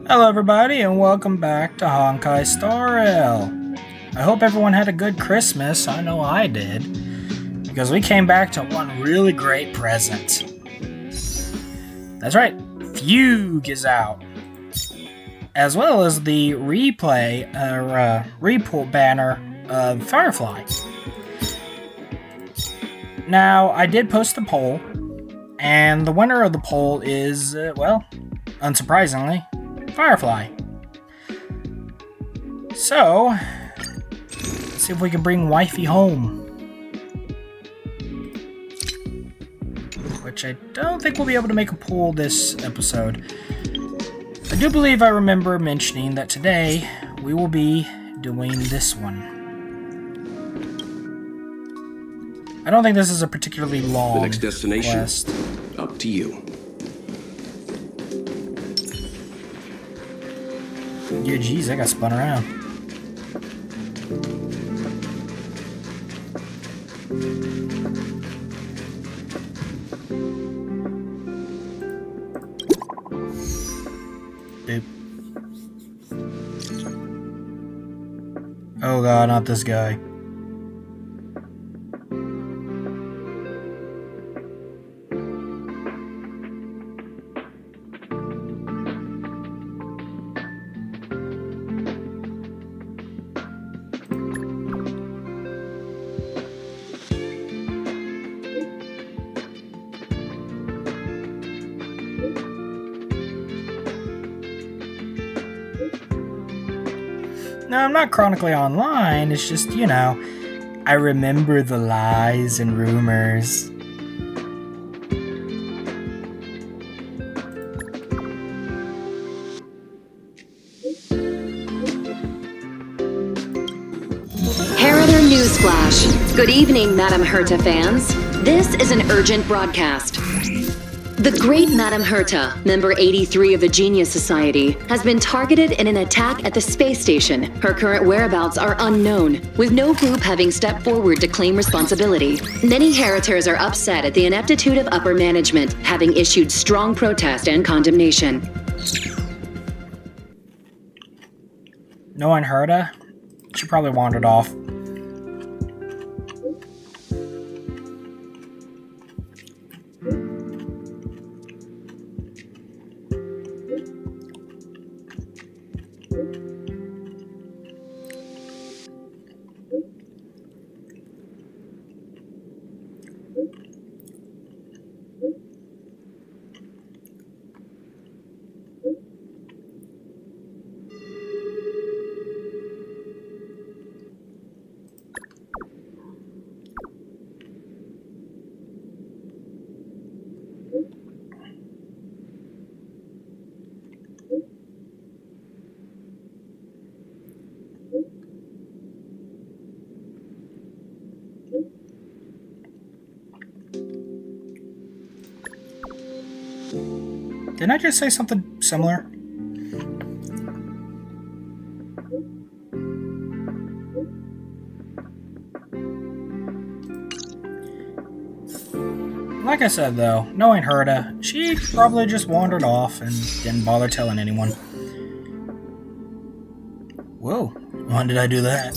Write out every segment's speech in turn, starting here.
Hello everybody and welcome back to Honkai Star Rail. I hope everyone had a good Christmas. I know I did. Because we came back to one really great present. That's right, Fugue is out. As well as the replay, repull banner of Firefly. Now, I did post a poll, and the winner of the poll is, well, unsurprisingly, Firefly. So, let's see if we can bring Wifey home. Which I don't think we'll be able to make a poll this episode. I do believe I remember mentioning that today we will be doing this one. I don't think this is a particularly long The next destination, quest. up to you. Yeah, geez, I got spun around. Boop. Oh god, not this guy. No, I'm not chronically online, it's just, you know, I remember the lies and rumors. Heriter Newsflash. Good evening, Madame Herta fans. This is an urgent broadcast. The great Madame Herta, member 83 of the Genius Society, has been targeted in an attack at the space station. Her current whereabouts are unknown, with no group having stepped forward to claim responsibility. Many Heritors are upset at the ineptitude of upper management, having issued strong protest and condemnation. No one heard her? She probably wandered off. Didn't I just say something similar? Like I said though, knowing Herta, she probably just wandered off and didn't bother telling anyone. Whoa, when did I do that?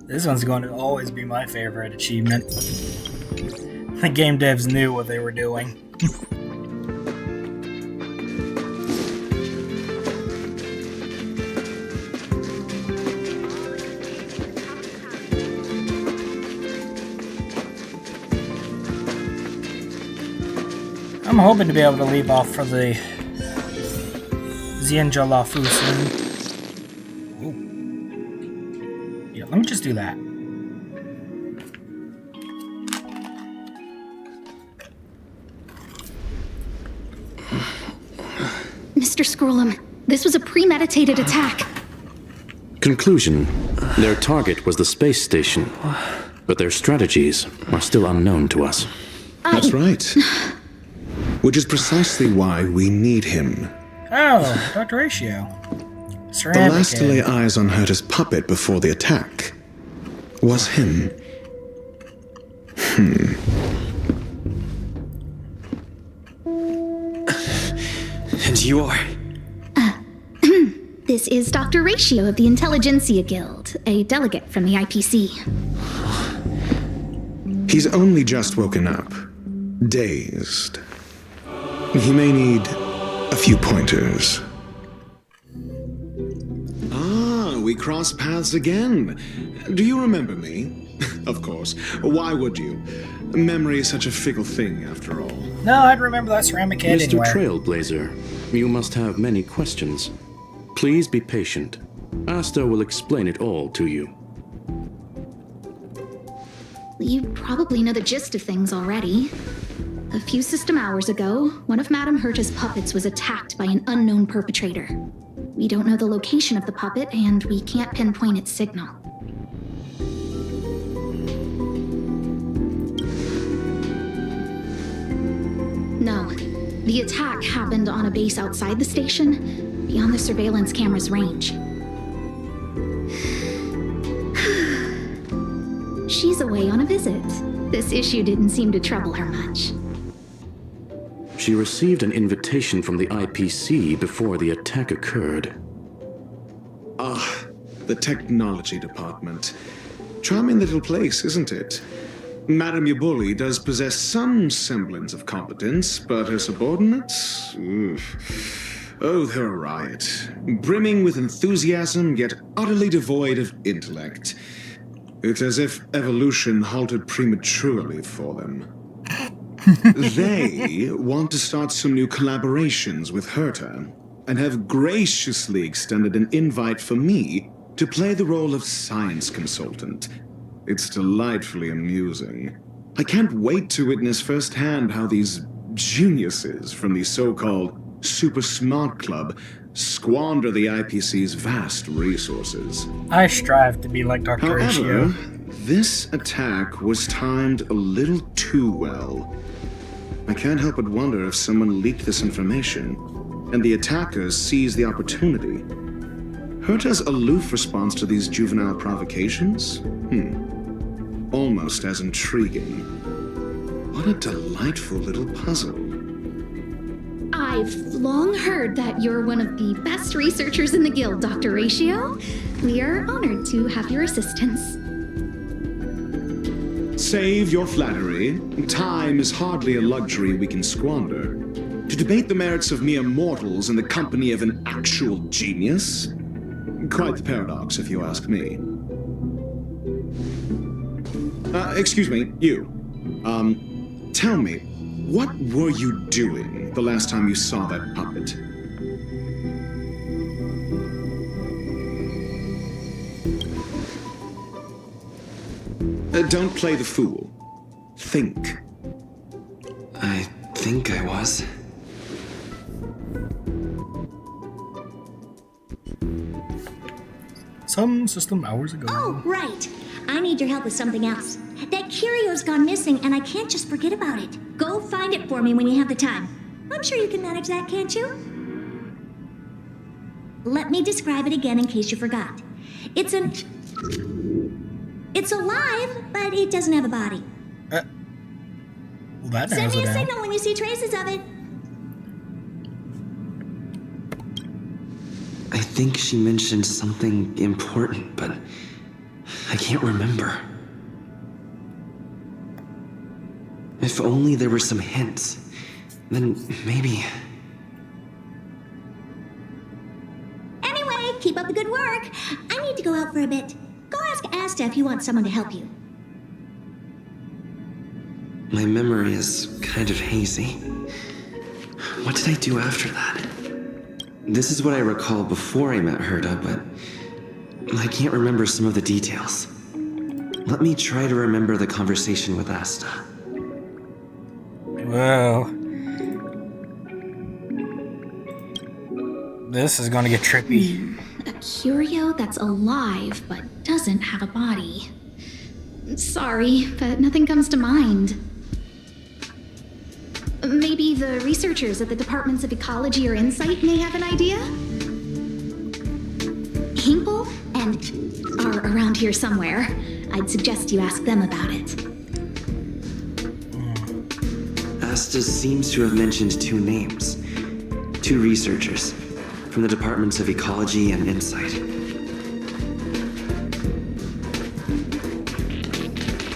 This one's going to always be my favorite achievement. The game devs knew what they were doing. I'm hoping to be able to leave off for the Xianjalafu soon. Let me just do that. Mr. Scrollum, this was a premeditated attack. Conclusion. Their target was the space station, but their strategies are still unknown to us. That's right. Which is precisely why we need him. Oh, Dr. Ratio. The last to lay eyes on Herta's puppet before the attack. was him. And you are? This is Dr. Ratio of the Intelligentsia Guild, a delegate from the IPC. He's only just woken up. Dazed. He may need a few pointers. Ah, we cross paths again. Do you remember me? Of course. Why would you? Memory is such a fickle thing, after all. No, I'd remember that ceramic head Mr. anywhere. Trailblazer, you must have many questions. Please be patient. Asta will explain it all to you. You probably know the gist of things already. A few system hours ago, one of Madame Herta's puppets was attacked by an unknown perpetrator. We don't know the location of the puppet, and we can't pinpoint its signal. No, the attack happened on a base outside the station, beyond the surveillance camera's range. She's away on a visit. This issue didn't seem to trouble her much. She received an invitation from the IPC before the attack occurred. Ah, the technology department. Charming little place, isn't it? Madame Yabuli does possess some semblance of competence, but her subordinates? Oof. Oh, they're a riot. Brimming with enthusiasm, yet utterly devoid of intellect. It's as if evolution halted prematurely for them. They want to start some new collaborations with Herta, and have graciously extended an invite for me to play the role of science consultant. It's delightfully amusing. I can't wait to witness firsthand how these geniuses from the so-called Super Smart Club squander the IPC's vast resources. I strive to be like Dr. However, Ratio. this attack was timed a little too well. I can't help but wonder if someone leaked this information, and the attackers seized the opportunity. Herta's aloof response to these juvenile provocations? Almost as intriguing. What a delightful little puzzle. I've long heard that you're one of the best researchers in the guild, Dr. Ratio. We are honored to have your assistance. Save your flattery. Time is hardly a luxury we can squander. To debate the merits of mere mortals in the company of an actual genius? Quite the paradox, if you ask me. Excuse me, you. Tell me, what were you doing the last time you saw that puppet? Don't play the fool. Think. I think I was. Some system hours ago. Oh, right. I need your help with something else. That curio's gone missing, and I can't just forget about it. Go find it for me when you have the time. I'm sure you can manage that, can't you? Let me describe it again in case you forgot. It's alive, but it doesn't have a body. Well, that Send narrows me it a down. signal when you see traces of it. I think she mentioned something important, but I can't remember. If only there were some hints, then maybe... Anyway, keep up the good work. I need to go out for a bit. Go ask Asta if you want someone to help you. My memory is kind of hazy. What did I do after that? This is what I recall before I met Herta, but I can't remember some of the details. Let me try to remember the conversation with Asta. Whoa. This is gonna get trippy. A curio that's alive but doesn't have a body. Sorry, but nothing comes to mind. Maybe the researchers at the Departments of Ecology or Insight may have an idea? Hinkle and are around here somewhere. I'd suggest you ask them about it. Asta seems to have mentioned two names. Two researchers from the departments of ecology and insight.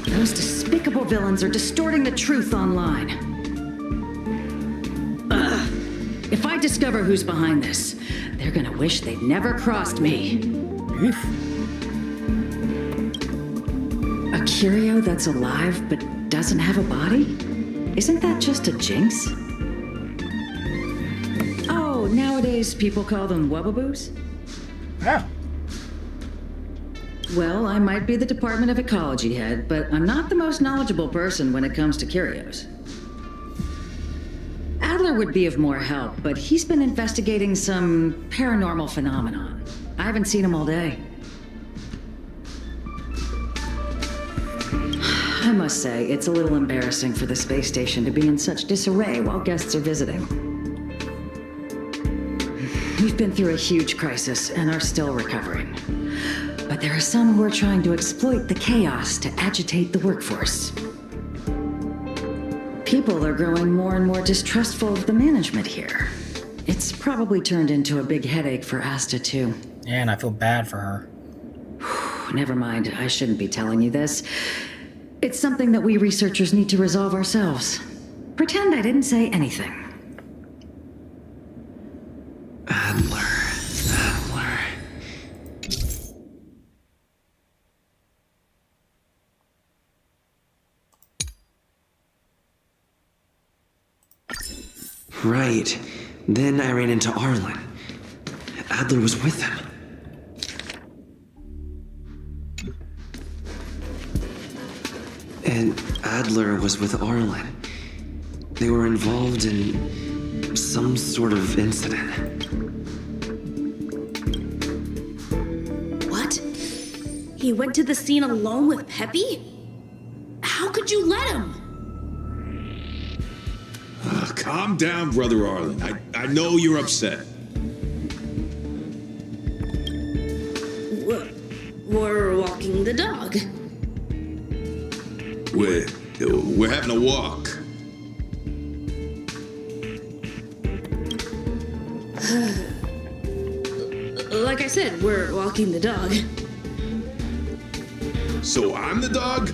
Those despicable villains are distorting the truth online. Ugh. If I discover who's behind this, they're gonna wish they'd never crossed me. Oof. A curio that's alive but doesn't have a body? Isn't that just a jinx? Oh, nowadays people call them wubbaboos? Yeah. Well, I might be the Department of Ecology head, but I'm not the most knowledgeable person when it comes to curios. Adler would be of more help, but he's been investigating some paranormal phenomenon. I haven't seen him all day. I must say, it's a little embarrassing for the space station to be in such disarray while guests are visiting. We've been through a huge crisis and are still recovering. But there are some who are trying to exploit the chaos to agitate the workforce. People are growing more and more distrustful of the management here. It's probably turned into a big headache for Asta, too. Yeah, and I feel bad for her. Never mind, I shouldn't be telling you this. It's something that we researchers need to resolve ourselves. Pretend I didn't say anything. Adler. Right. Then I ran into Arlen. Adler was with him. And Adler was with Arlen. They were involved in some sort of incident. What? He went to the scene alone with Peppy? How could you let him? Calm down, Brother Arlen. I know you're upset. We're walking the dog. We're having a walk. Like I said, we're walking the dog. So I'm the dog?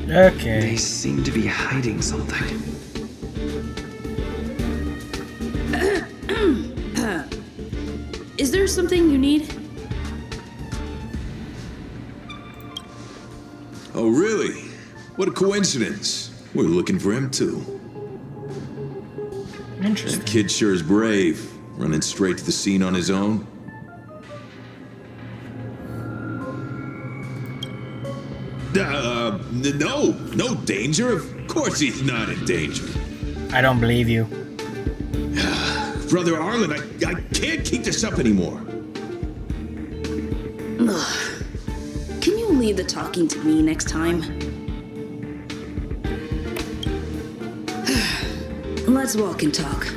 Okay. They seem to be hiding something. Is there something you need? Oh, really? What a coincidence. We're looking for him, too. Interesting. That kid sure is brave, running straight to the scene on his own. No danger. Of course he's not in danger. I don't believe you. Brother Arlen, I can't keep this up anymore. Can you leave the talking to me next time? Let's walk and talk.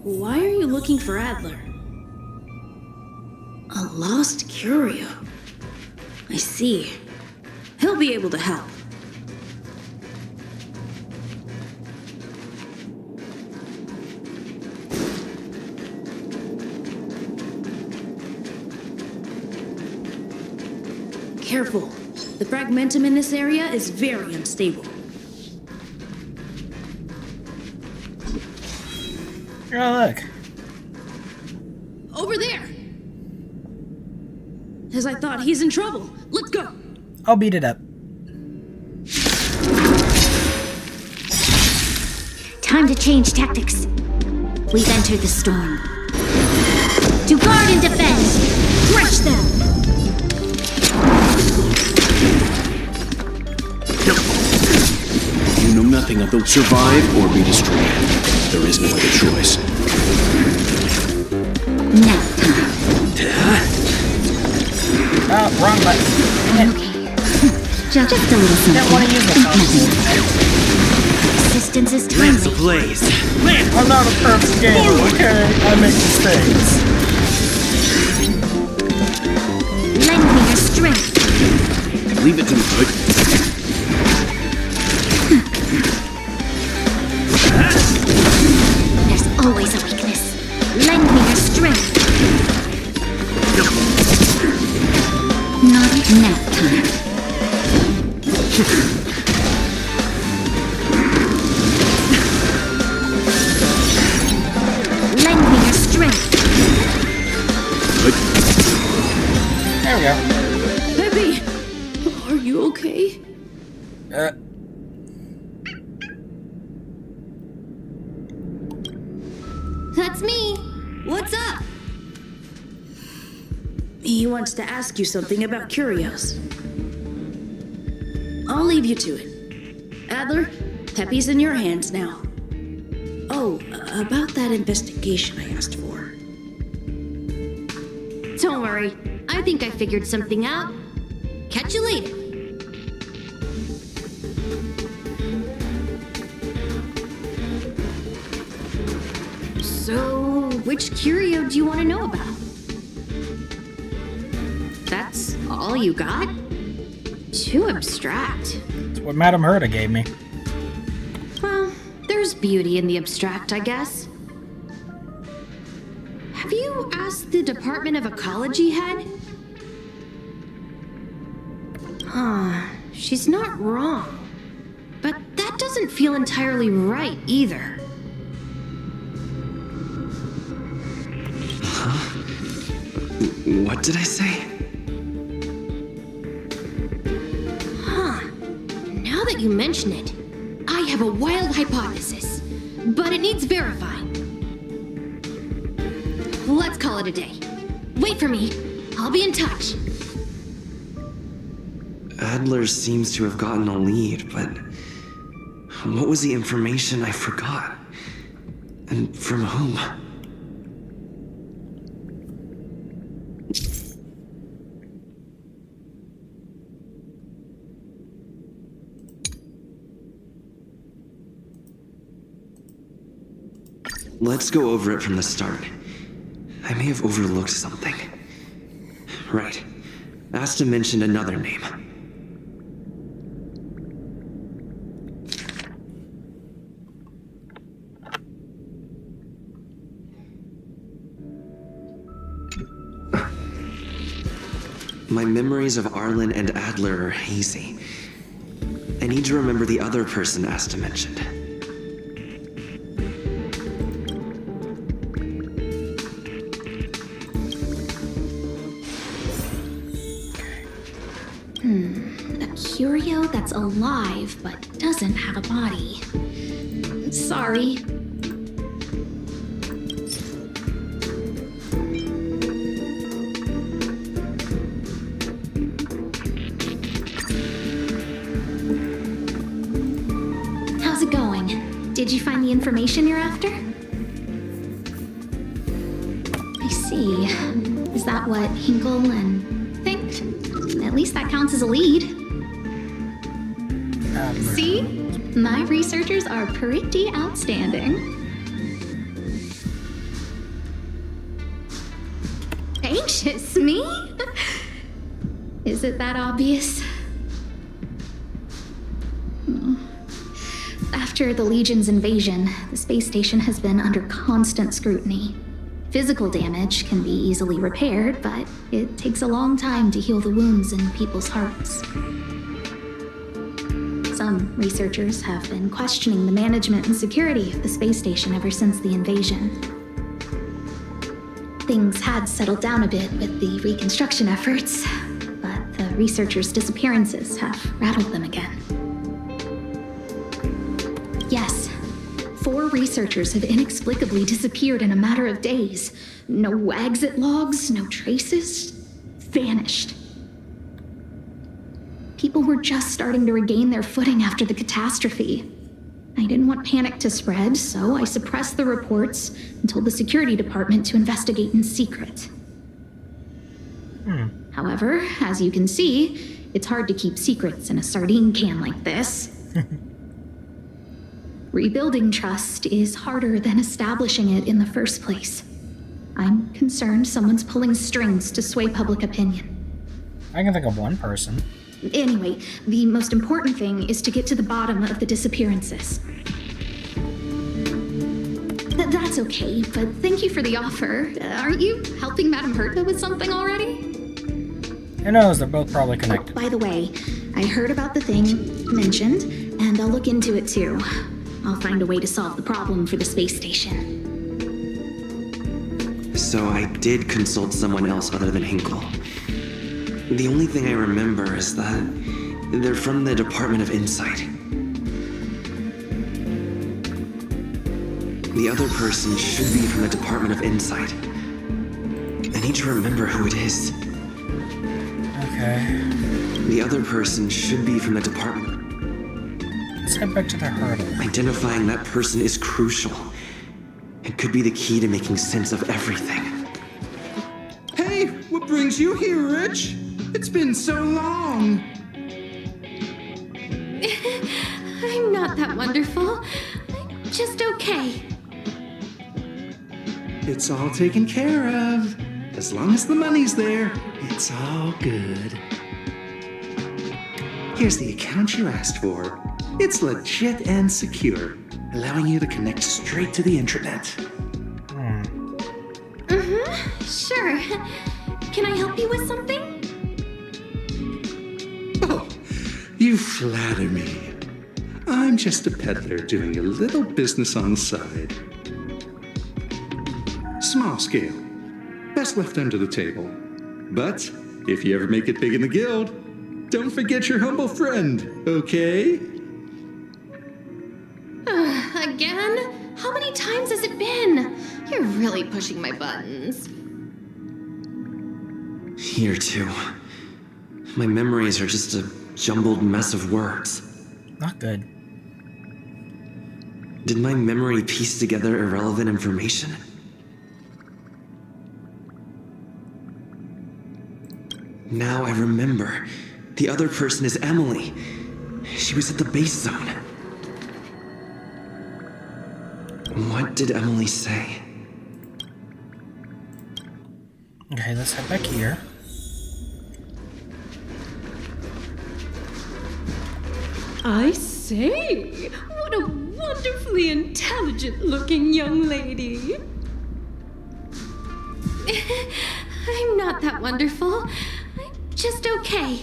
Why are you looking for Adler? A lost curio. I see. He'll be able to help. Careful. The fragmentum in this area is very unstable. Oh, look. Over there! As I thought, he's in trouble. Let's go! I'll beat it up. Time to change tactics. We've entered the storm. To guard and defend! Crush them! You know nothing of those survive or be destroyed. There is no other choice. Now time. Wrong button. Okay. Just a little something. Don't want to use the Assistance is timely. Lance ablaze. I'm not a perfect gamer, okay? I make mistakes. Leave it to me. There's always a weakness. Lend me your strength. Not nap time. Lend me your strength. There we go. Peppy! Are you okay? That's me. What's up? He wants to ask you something about curios. I'll leave you to it. Adler, Peppy's in your hands now. Oh, about that investigation I asked for. Don't worry. I think I figured something out. Catch you later. So, which curio do you want to know about? That's all you got? Too abstract. That's what Madame Herta gave me. Well, there's beauty in the abstract, I guess. Have you asked the Department of Ecology head? She's not wrong. But that doesn't feel entirely right either. What did I say? Now that you mention it, I have a wild hypothesis, but it needs verifying. Let's call it a day. Wait for me. I'll be in touch. Adler seems to have gotten a lead, but what was the information I forgot? And from whom? Let's go over it from the start. I may have overlooked something. Right. Asta mentioned another name. My memories of Arlen and Adler are hazy. I need to remember the other person Asta mentioned. A curio that's alive but doesn't have a body. Sorry. How's it going? Did you find the information you're after? I see. Is that what Hinkle and think? At least that counts as a lead. See? My researchers are pretty outstanding. Anxious, me? Is it that obvious? After the Legion's invasion, the space station has been under constant scrutiny. Physical damage can be easily repaired, but it takes a long time to heal the wounds in people's hearts. Some researchers have been questioning the management and security of the space station ever since the invasion. Things had settled down a bit with the reconstruction efforts, but the researchers' disappearances have rattled them again. Yes, 4 researchers have inexplicably disappeared in a matter of days. No exit logs, no traces, vanished. People were just starting to regain their footing after the catastrophe. I didn't want panic to spread, so I suppressed the reports and told the security department to investigate in secret. However, as you can see, it's hard to keep secrets in a sardine can like this. Rebuilding trust is harder than establishing it in the first place. I'm concerned someone's pulling strings to sway public opinion. I can think of one person. Anyway, the most important thing is to get to the bottom of the disappearances. That's okay, but thank you for the offer. Aren't you helping Madame Herta with something already? Who knows, they're both probably connected. By the way, I heard about the thing mentioned, and I'll look into it too. I'll find a way to solve the problem for the space station. So I did consult someone else other than Hinkle. The only thing I remember is that they're from the Department of Insight. The other person should be from the Department of Insight. I need to remember who it is. Okay. The other person should be from the department. Let's head back to the hurdle. Identifying that person is crucial. It could be the key to making sense of everything. Hey, what brings you here, Rich? It's been so long. I'm not that wonderful. I'm just okay. It's all taken care of. As long as the money's there, it's all good. Here's the account you asked for. It's legit and secure, allowing you to connect straight to the intranet. Sure. Can I help you with something? Oh, you flatter me. I'm just a peddler doing a little business on the side. Small scale. Best left under the table. But if you ever make it big in the guild, don't forget your humble friend, okay? Again? How many times has it been? You're really pushing my buttons. Here, too. My memories are just a jumbled mess of words. Not good. Did my memory piece together irrelevant information? Now I remember. The other person is Emily. She was at the base zone. What did Emily say? Okay, let's head back here. I say, what a wonderfully intelligent-looking young lady. I'm not that wonderful. I'm just okay.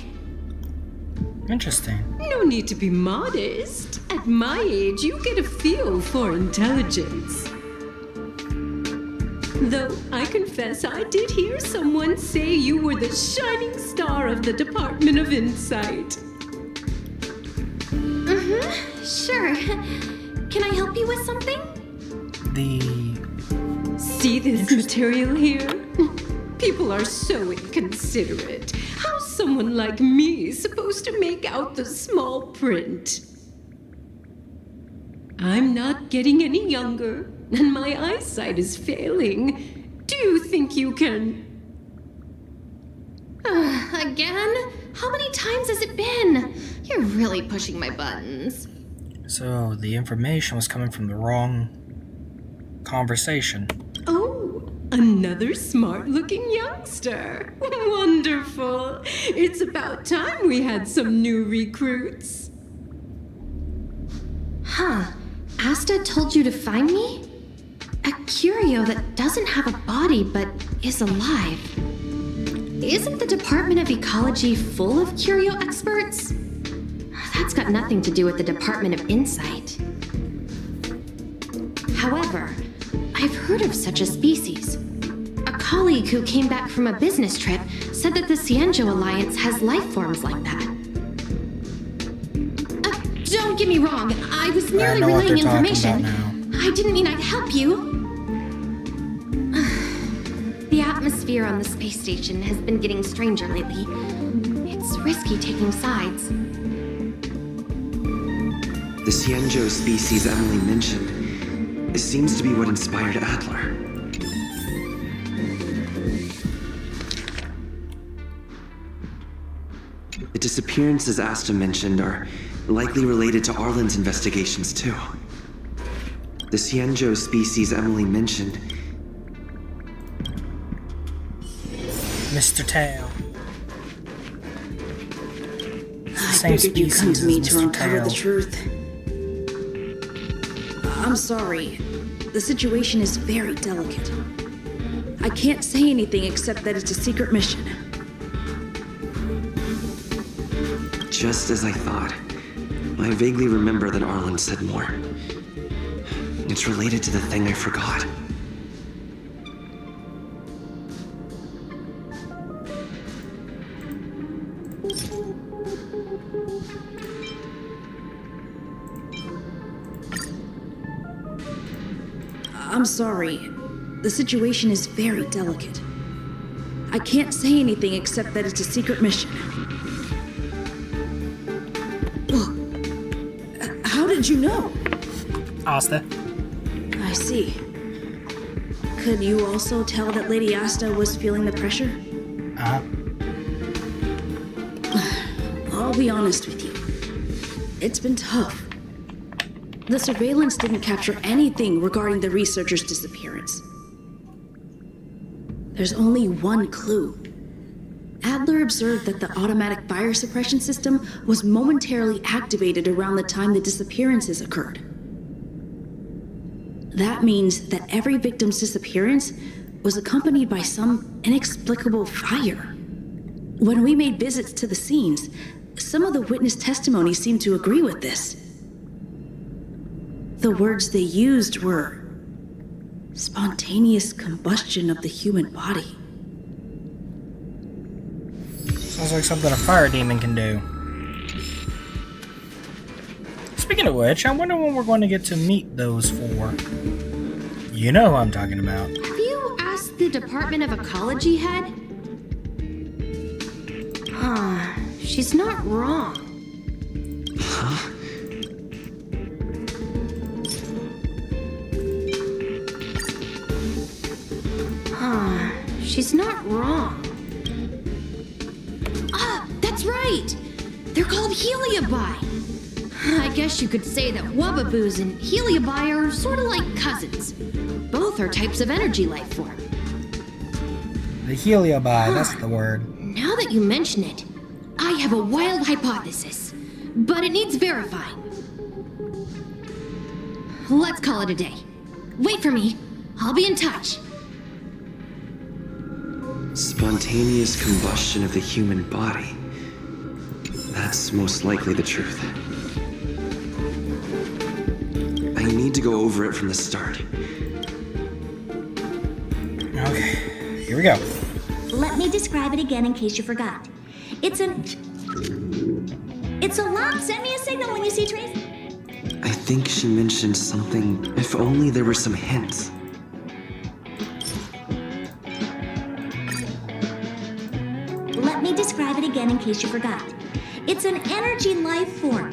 Interesting. No need to be modest. At my age, you get a feel for intelligence. Though I confess I did hear someone say you were the shining star of the Department of Insight. Sure. Can I help you with something? See this material here? People are so inconsiderate. How's someone like me supposed to make out the small print? I'm not getting any younger, and my eyesight is failing. Do you think you can... Again? How many times has it been? You're really pushing my buttons. So the information was coming from the wrong conversation. Oh, another smart-looking youngster. Wonderful. It's about time we had some new recruits. Huh. Asta told you to find me? A curio that doesn't have a body but is alive. Isn't the Department of Ecology full of curio experts? That's got nothing to do with the Department of Insight. However, I've heard of such a species. A colleague who came back from a business trip said that the Cienjo Alliance has life forms like that. Don't get me wrong, I was merely relaying information. I didn't mean I'd help you. The atmosphere on the space station has been getting stranger lately. It's risky taking sides. The Cienjo species Emily mentioned seems to be what inspired Adler. The disappearances Asta mentioned are likely related to Arlen's investigations, too. The Cienjo species Emily mentioned... Mr. Tail. the same figured you'd come species to me as to Mr. uncover the Tail. truth. I'm sorry. The situation is very delicate. I can't say anything except that it's a secret mission. Just as I thought. I vaguely remember that Arlen said more. It's related to the thing I forgot. I'm sorry. The situation is very delicate. I can't say anything except that it's a secret mission. How did you know? Asta. I see. Could you also tell that Lady Asta was feeling the pressure? Uh-huh. I'll be honest with you. It's been tough. The surveillance didn't capture anything regarding the researcher's disappearance. There's only one clue. Adler observed that the automatic fire suppression system was momentarily activated around the time the disappearances occurred. That means that every victim's disappearance was accompanied by some inexplicable fire. When we made visits to the scenes, some of the witness testimony seemed to agree with this. The words they used were spontaneous combustion of the human body. Sounds like something a fire demon can do. Speaking of which, I wonder when we're going to get to meet those four. You know who I'm talking about. Have you asked the Department of Ecology head? She's not wrong. Huh? She's not wrong. That's right! They're called Heliobi. I guess you could say that Wubbaboos and Heliobi are sort of like cousins. Both are types of energy life form. The Heliobi, that's the word. Now that you mention it, I have a wild hypothesis, but it needs verifying. Let's call it a day. Wait for me. I'll be in touch. Spontaneous combustion of the human body. That's most likely the truth. I need to go over it from the start. Okay, here we go. Let me describe it again in case you forgot. It's a lock. Send me a signal when you see traces. I think she mentioned something, if only there were some hints. Let me describe it again in case you forgot. It's an energy life form.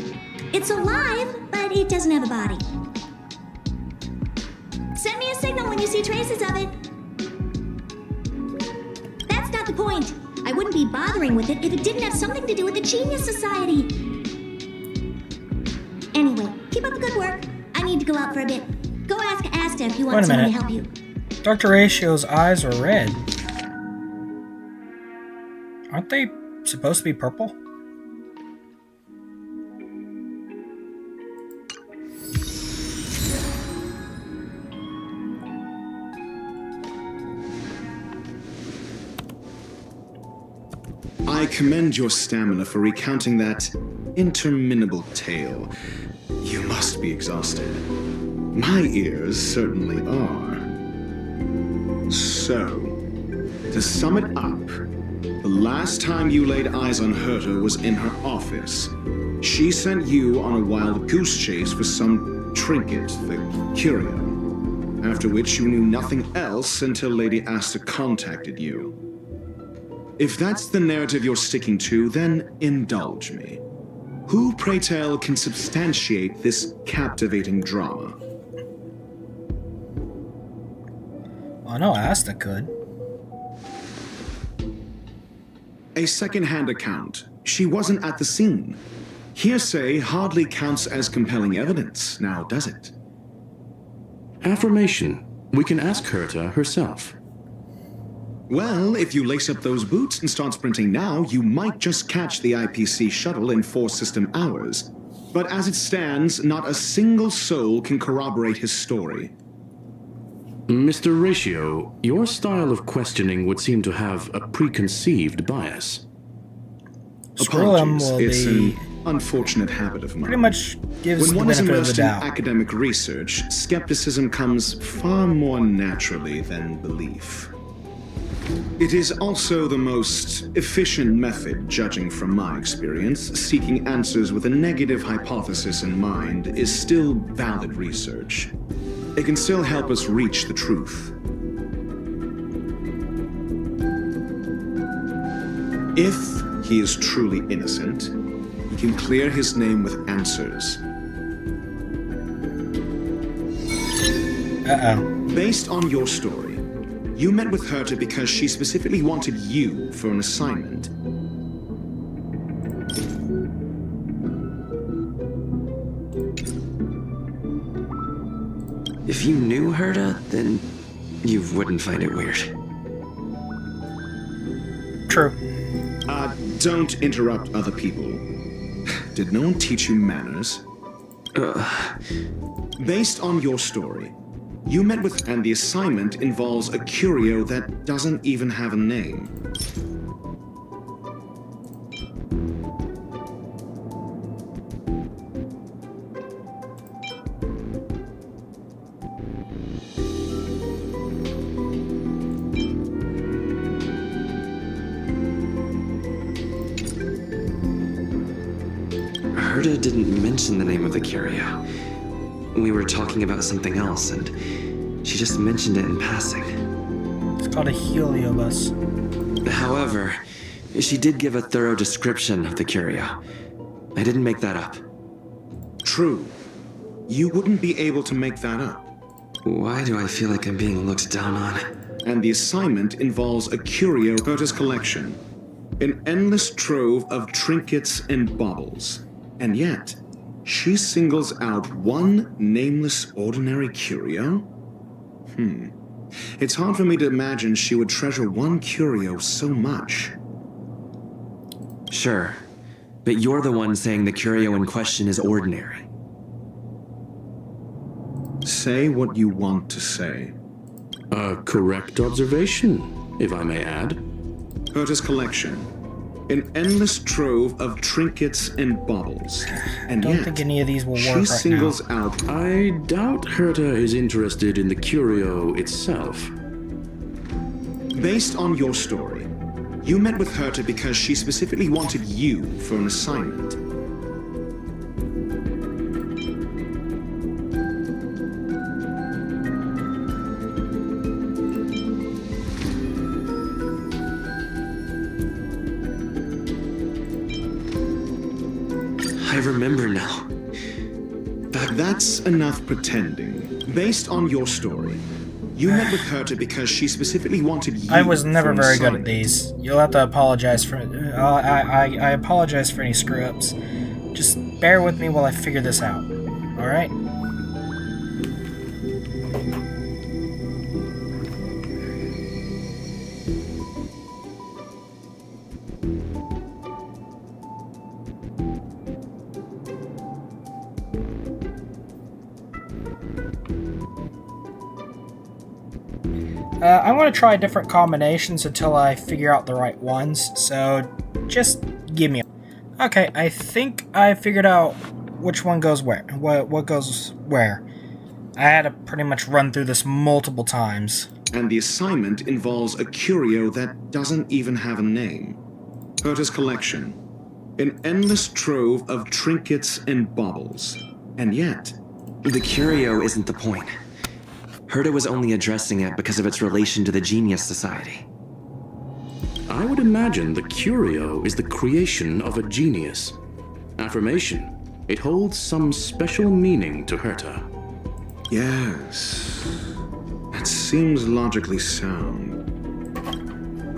It's alive, but it doesn't have a body. Send me a signal when you see traces of it. That's not the point. I wouldn't be bothering with it if it didn't have something to do with the Genius Society. Anyway, keep up the good work. I need to go out for a bit. Go ask Asta if you want someone to help you. Dr. Ratio's eyes are red. Aren't they supposed to be purple? I commend your stamina for recounting that interminable tale. You must be exhausted. My ears certainly are. So, to sum it up, the last time you laid eyes on Herta was in her office. She sent you on a wild goose chase for some trinket, the curio. After which you knew nothing else until Lady Asta contacted you. If that's the narrative you're sticking to, then indulge me. Who, pray tell, can substantiate this captivating drama? Well, I know Asta could. A second-hand account. She wasn't at the scene. Hearsay hardly counts as compelling evidence, now does it? Affirmation. We can ask Herta herself. Well, if you lace up those boots and start sprinting now, you might just catch the IPC shuttle in 4 system hours. But as it stands, not a single soul can corroborate his story. Mr. Ratio, your style of questioning would seem to have a preconceived bias. Apologies, it's an unfortunate habit of mine. Pretty much gives when the one is benefit of the immersed in doubt. academic research, skepticism comes far more naturally than belief. It is also the most efficient method, judging from my experience. Seeking answers with a negative hypothesis in mind is still valid research. It can still help us reach the truth. If he is truly innocent, he can clear his name with answers. Based on your story, you met with Herta because she specifically wanted you for an assignment. If you knew Herta, then you wouldn't find it weird. True. Don't interrupt other people. Did no one teach you manners? Based on your story, you met with, and the assignment involves a curio that doesn't even have a name. Herta didn't mention the name of the curio. We were talking about something else, and she just mentioned it in passing. It's called a heliobus. However, she did give a thorough description of the curio. I didn't make that up. True. You wouldn't be able to make that up. Why do I feel like I'm being looked down on? And the assignment involves a curio Herta's collection. An endless trove of trinkets and baubles. And yet, she singles out one nameless ordinary curio? It's hard for me to imagine she would treasure one curio so much. Sure, but you're the one saying the curio in question is ordinary. Say what you want to say. A correct observation, if I may add. Herta's collection. An endless trove of trinkets and baubles. And Don't think any of these will work right now. She singles out. I doubt Herta is interested in the curio itself. Based on your story, you met with Herta because she specifically wanted you for an assignment. I remember now. That's enough pretending. Based on your story, you met with Herta because she specifically wanted you. I was never for an very good at assignment. these. You'll have to apologize for. I apologize for any screw ups. Just bear with me while I figure this out. All right. I'm going to try different combinations until I figure out the right ones, so just give me a... Okay, I think I figured out which one goes where. What goes where. I had to pretty much run through this multiple times. And the assignment involves a curio that doesn't even have a name. Herta's collection. An endless trove of trinkets and baubles. And yet... The curio isn't the point. Herta was only addressing it because of its relation to the Genius Society. I would imagine the curio is the creation of a genius. Affirmation. It holds some special meaning to Herta. Yes. That seems logically sound.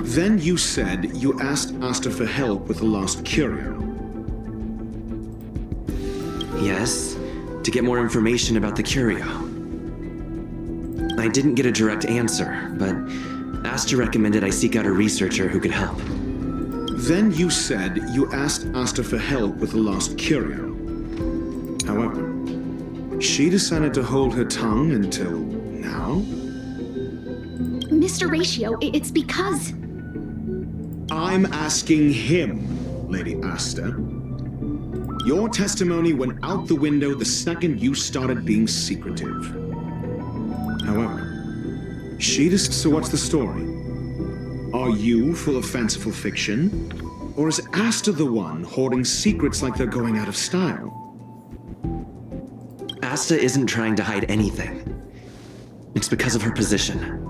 Then you said you asked Asta for help with the lost curio. Yes, to get more information about the curio. I didn't get a direct answer, but Asta recommended I seek out a researcher who could help. Then you said you asked Asta for help with the lost curio. However, she decided to hold her tongue until now? Mr. Ratio, it's because... I'm asking him, Lady Asta. Your testimony went out the window the second you started being secretive. However, so what's the story? Are you full of fanciful fiction? Or is Asta the one hoarding secrets like they're going out of style? Asta isn't trying to hide anything. It's because of her position.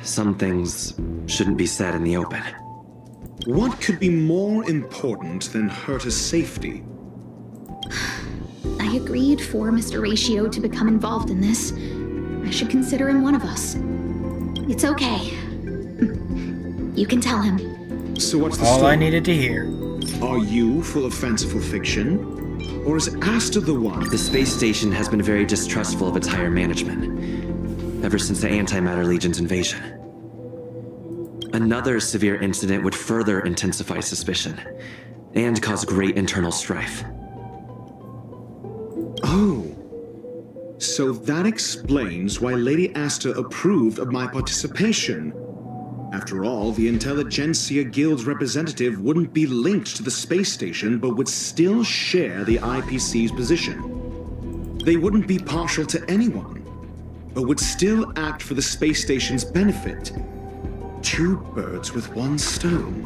Some things shouldn't be said in the open. What could be more important than Herta's safety? I agreed for Mr. Ratio to become involved in this. I should consider him one of us. It's okay. You can tell him. So what's the All story? I needed to hear. Are you full of fanciful fiction? Or is Asta the one? The space station has been very distrustful of its higher management, ever since the Antimatter Legion's invasion. Another severe incident would further intensify suspicion, and cause great internal strife. Oh. So that explains why Lady Asta approved of my participation. After all, the Intelligentsia Guild's representative wouldn't be linked to the space station, but would still share the IPC's position. They wouldn't be partial to anyone, but would still act for the space station's benefit. Two birds with one stone.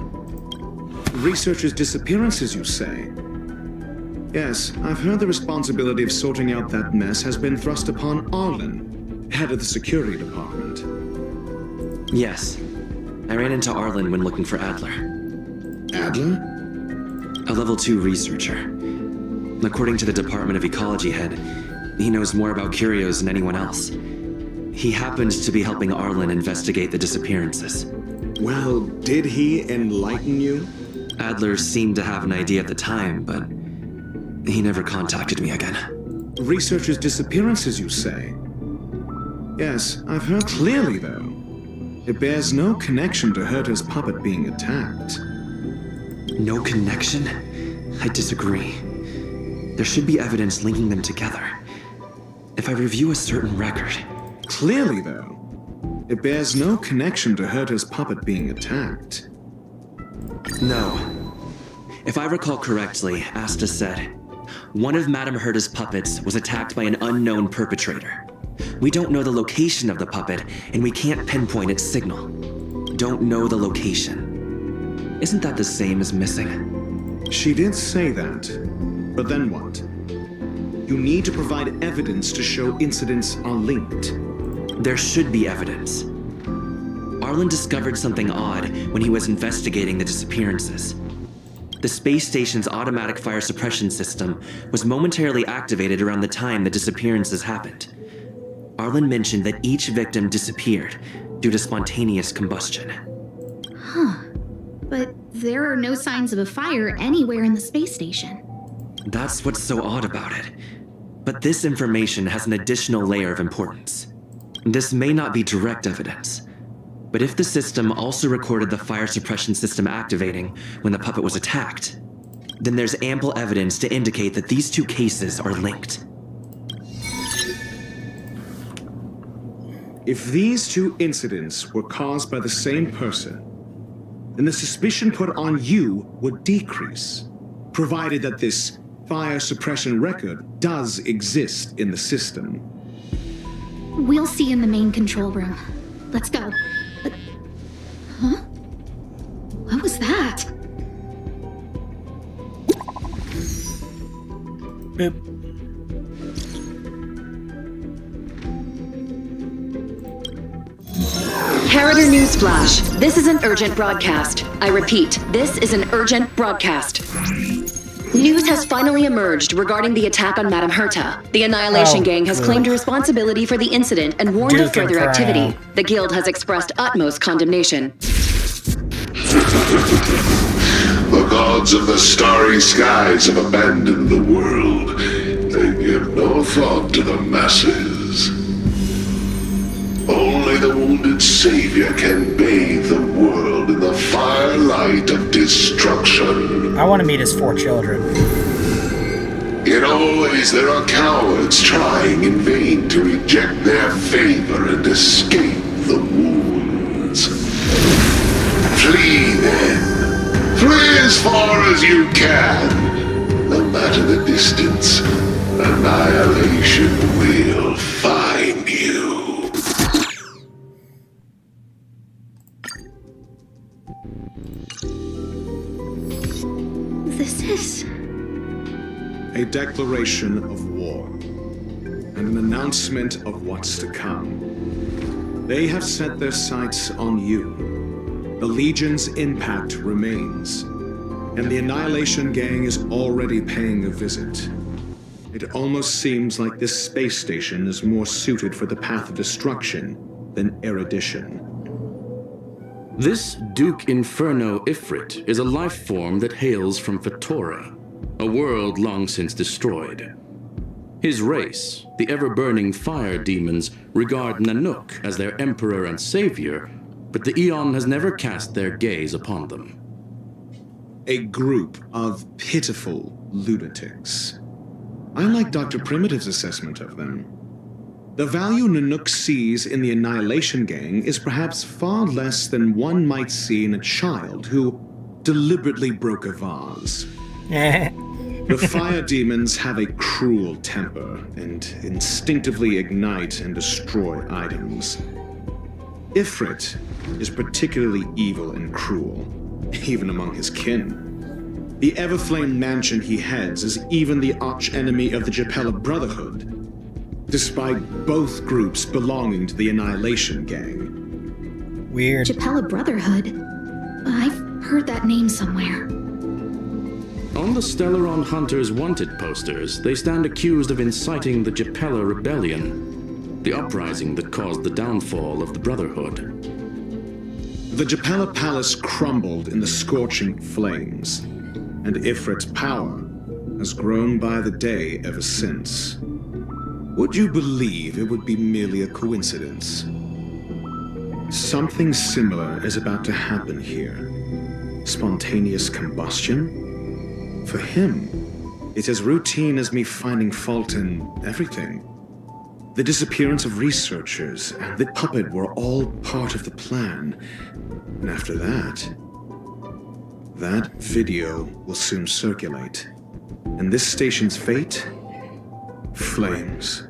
Researchers' disappearances, you say? Yes, I've heard the responsibility of sorting out that mess has been thrust upon Arlen, head of the security department. Yes. I ran into Arlen when looking for Adler. Adler? A level 2 researcher. According to the Department of Ecology head, he knows more about curios than anyone else. He happened to be helping Arlen investigate the disappearances. Well, did he enlighten you? Adler seemed to have an idea at the time, but he never contacted me again. Researchers' disappearances, you say? Yes, I've heard clearly, though. It bears no connection to Herta's puppet being attacked. No connection? I disagree. There should be evidence linking them together. If I review a certain record... Clearly, though, it bears no connection to Herta's puppet being attacked. No. If I recall correctly, Asta said, one of Madame Herta's puppets was attacked by an unknown perpetrator. We don't know the location of the puppet, and we can't pinpoint its signal. Don't know the location. Isn't that the same as missing? She did say that. But then what? You need to provide evidence to show incidents are linked. There should be evidence. Arlen discovered something odd when he was investigating the disappearances. The space station's automatic fire suppression system was momentarily activated around the time the disappearances happened. Arlen mentioned that each victim disappeared due to spontaneous combustion. Huh. But there are no signs of a fire anywhere in the space station. That's what's so odd about it. But this information has an additional layer of importance. This may not be direct evidence, but if the system also recorded the fire suppression system activating when the puppet was attacked, then there's ample evidence to indicate that these two cases are linked. If these two incidents were caused by the same person, then the suspicion put on you would decrease, provided that this fire suppression record does exist in the system. We'll see in the main control room. Let's go. Huh? What was that? Boop. Harrider Newsflash. This is an urgent broadcast. I repeat, this is an urgent broadcast. News has finally emerged regarding the attack on Madame Herta. The Annihilation Gang has claimed responsibility for the incident and warned of further activity. The Guild has expressed utmost condemnation. The gods of the starry skies have abandoned the world. They give no thought to the masses. Only the wounded savior can bathe the world in the firelight of destruction. I want to meet his 4 children. Yet always there are cowards trying in vain to reject their favor and escape the wounds. Flee then. Flee as far as you can. No matter the distance, annihilation will find you. This is... A declaration of war, and an announcement of what's to come. They have set their sights on you. The Legion's impact remains, and the Annihilation Gang is already paying a visit. It almost seems like this space station is more suited for the path of destruction than erudition. This Duke Inferno Ifrit is a life form that hails from Fatora, a world long since destroyed. His race, the ever-burning fire demons, regard Nanook as their emperor and savior, but the Eon has never cast their gaze upon them. A group of pitiful lunatics. I like Dr. Primitive's assessment of them. The value Nanook sees in the Annihilation Gang is perhaps far less than one might see in a child who deliberately broke a vase. The fire demons have a cruel temper and instinctively ignite and destroy items. Ifrit is particularly evil and cruel, even among his kin. The Everflame mansion he heads is even the arch-enemy of the Japella Brotherhood, despite both groups belonging to the Annihilation Gang. Weird. Japella Brotherhood? I've heard that name somewhere. On the Stellaron Hunters Wanted posters, they stand accused of inciting the Japella Rebellion, the uprising that caused the downfall of the Brotherhood. The Japella Palace crumbled in the scorching flames, and Ifrit's power has grown by the day ever since. Would you believe it would be merely a coincidence? Something similar is about to happen here. Spontaneous combustion? For him, it's as routine as me finding fault in everything. The disappearance of researchers and the puppet were all part of the plan. And after that video will soon circulate. And this station's fate? Flames.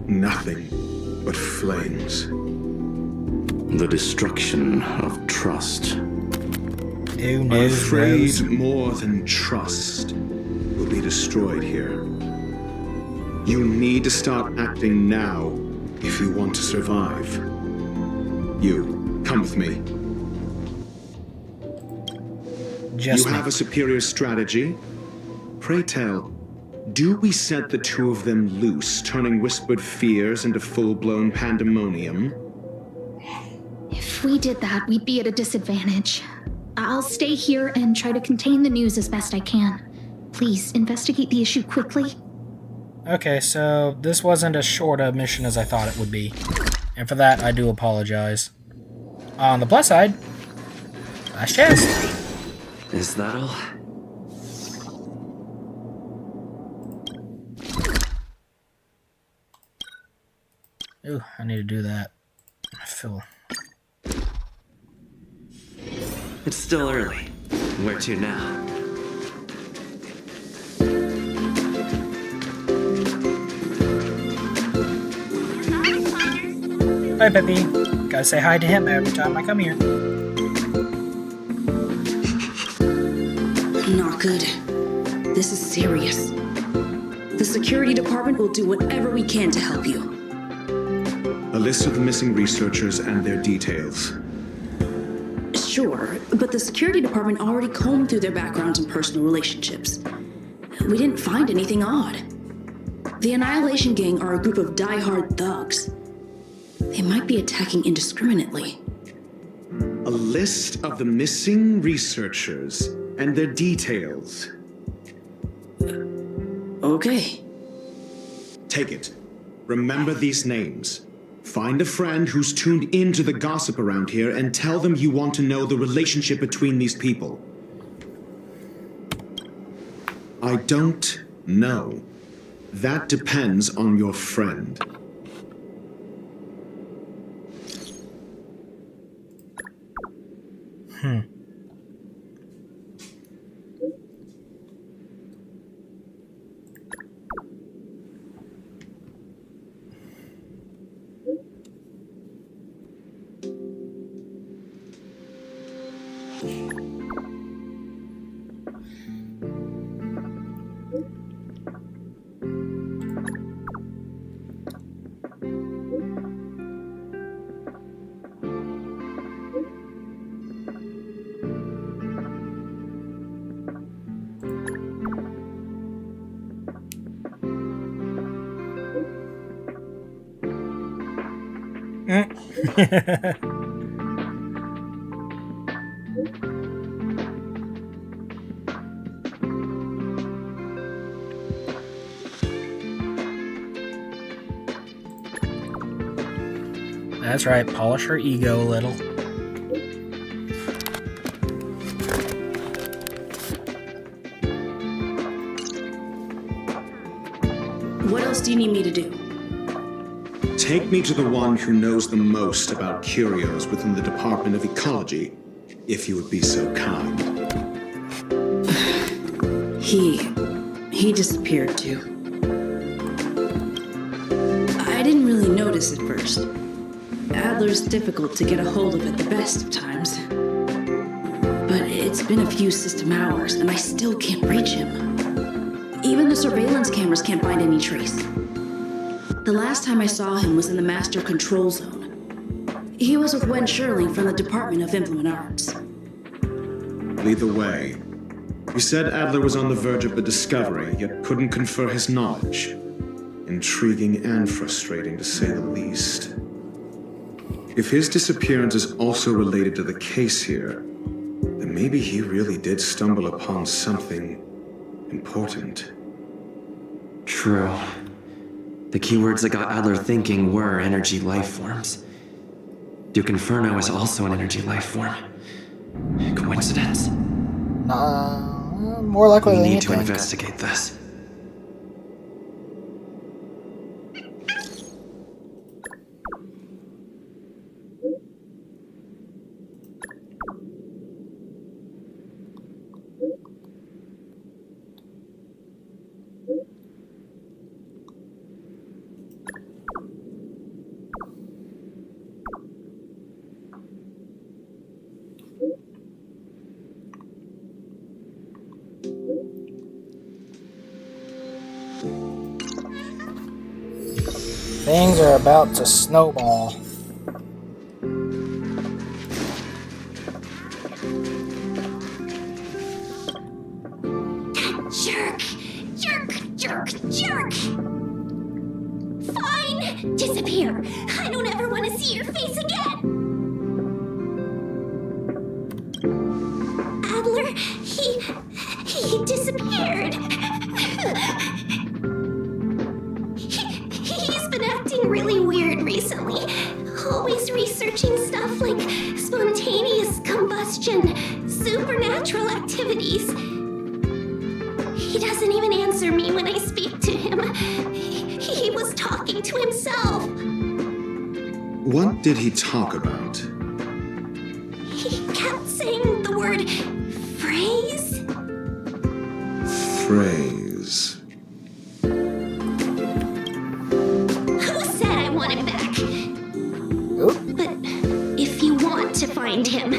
Nothing but flames. The destruction of trust. I'm afraid more than trust will be destroyed here. You need to start acting now if you want to survive. You, come with me. You have a superior strategy? Pray tell, do we set the two of them loose, turning whispered fears into full-blown pandemonium? If we did that, we'd be at a disadvantage. I'll stay here and try to contain the news as best I can. Please, investigate the issue quickly. Okay, so this wasn't as short a mission as I thought it would be. And for that, I do apologize. On the plus side, last chest. Is that all? Ooh, I need to do that. I feel... It's still early. Where to now? Hi, Peppy. Gotta say hi to him every time I come here. Not good. This is serious. The security department will do whatever we can to help you. A list of the missing researchers and their details. Sure, but the security department already combed through their backgrounds and personal relationships. We didn't find anything odd. The Annihilation Gang are a group of die-hard thugs. They might be attacking indiscriminately. A list of the missing researchers and their details. Okay. Take it. Remember these names. Find a friend who's tuned into the gossip around here and tell them you want to know the relationship between these people. I don't know. That depends on your friend. That's right, polish her ego a little. What else do you need me to do? Take me to the one who knows the most about curios within the Department of Ecology, if you would be so kind. He disappeared too. I didn't really notice at first. Adler's difficult to get a hold of at the best of times. But it's been a few system hours, and I still can't reach him. Even the surveillance cameras can't find any trace. The last time I saw him was in the Master Control Zone. He was with Wen Sherling from the Department of Implement Arts. Lead the way. You said Adler was on the verge of a discovery, yet couldn't confer his knowledge. Intriguing and frustrating, to say the least. If his disappearance is also related to the case here, then maybe he really did stumble upon something important. True. The keywords that got Adler thinking were energy life forms. Duke Inferno is also an energy life form. Coincidence? More likely than you We need to think. investigate this. Things are about to snowball. Jerk! Jerk! Jerk! Jerk! Fine! Disappear! I don't ever want to see your face again! Adler, he disappeared! He's been acting really weird recently. Always researching stuff like spontaneous combustion, supernatural activities. He doesn't even answer me when I speak to him. He was talking to himself. What did he talk about? He kept saying the word phrase. Phrase. Who said I want him back? But if you want to find him,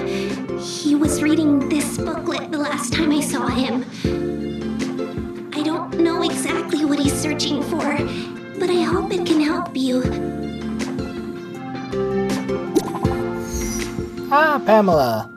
he was reading this booklet the last time I saw him. I don't know exactly what he's searching for, but I hope it can help you. Ah, Pamela.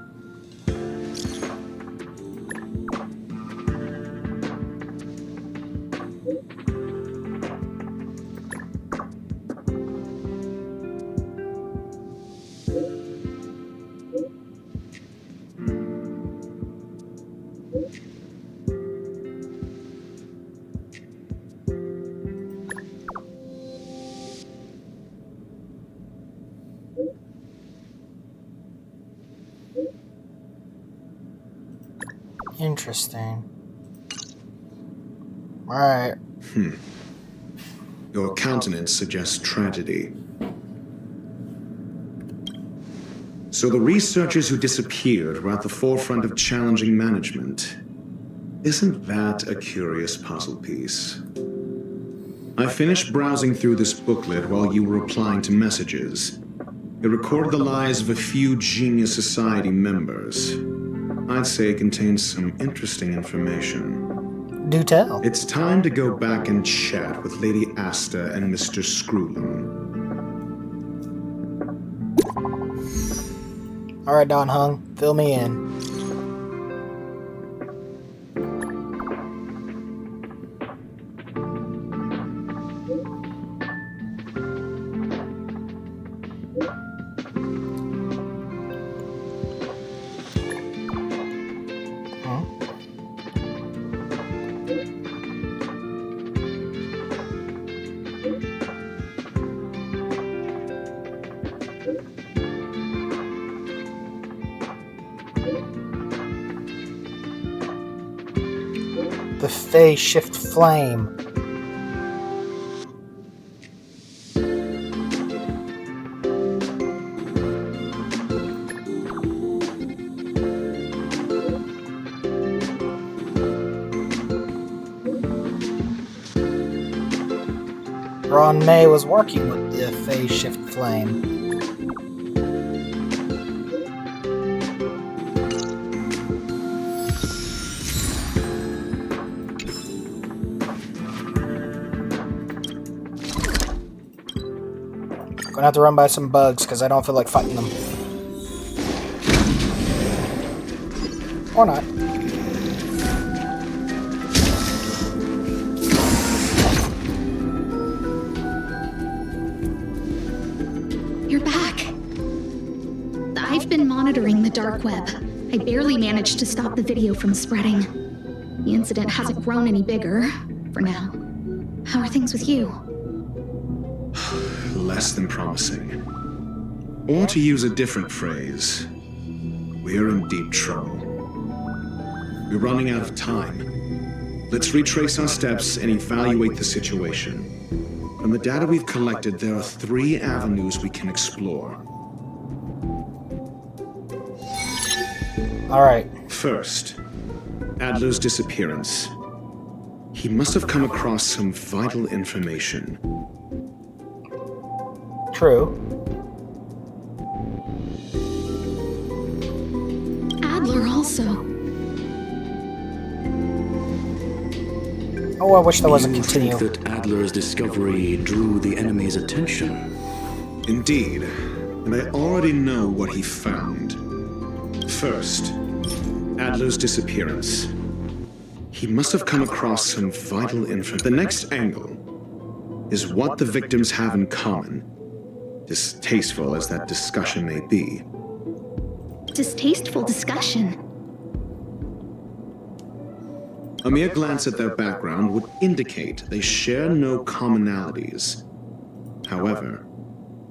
Interesting. Alright. Your countenance suggests tragedy. So the researchers who disappeared were at the forefront of challenging management. Isn't that a curious puzzle piece? I finished browsing through this booklet while you were replying to messages. It recorded the lives of a few Genius Society members. I'd say it contains some interesting information. Do tell. It's time to go back and chat with Lady Asta and Mr. Screwlum. Alright, Don Hung, fill me in. The phase shift flame. Ron May was working with the phase shift flame. Gonna have to run by some bugs because I don't feel like fighting them. Or not. You're back. I've been monitoring the dark web. I barely managed to stop the video from spreading. The incident hasn't grown any bigger, for now. How are things with you? Less than promising. Or to use a different phrase, we're in deep trouble. We're running out of time. Let's retrace our steps and evaluate the situation. From the data we've collected, there are 3 avenues we can explore. Alright. First, Adler's disappearance. He must have come across some vital information. True. Adler also. Oh, I wish there was a continue. You think that Adler's discovery drew the enemy's attention? Indeed, and I already know what he found. First, Adler's disappearance. He must have come across some vital information. The next angle is what the victims have in common, distasteful as that discussion may be. Distasteful discussion? A mere glance at their background would indicate they share no commonalities. However,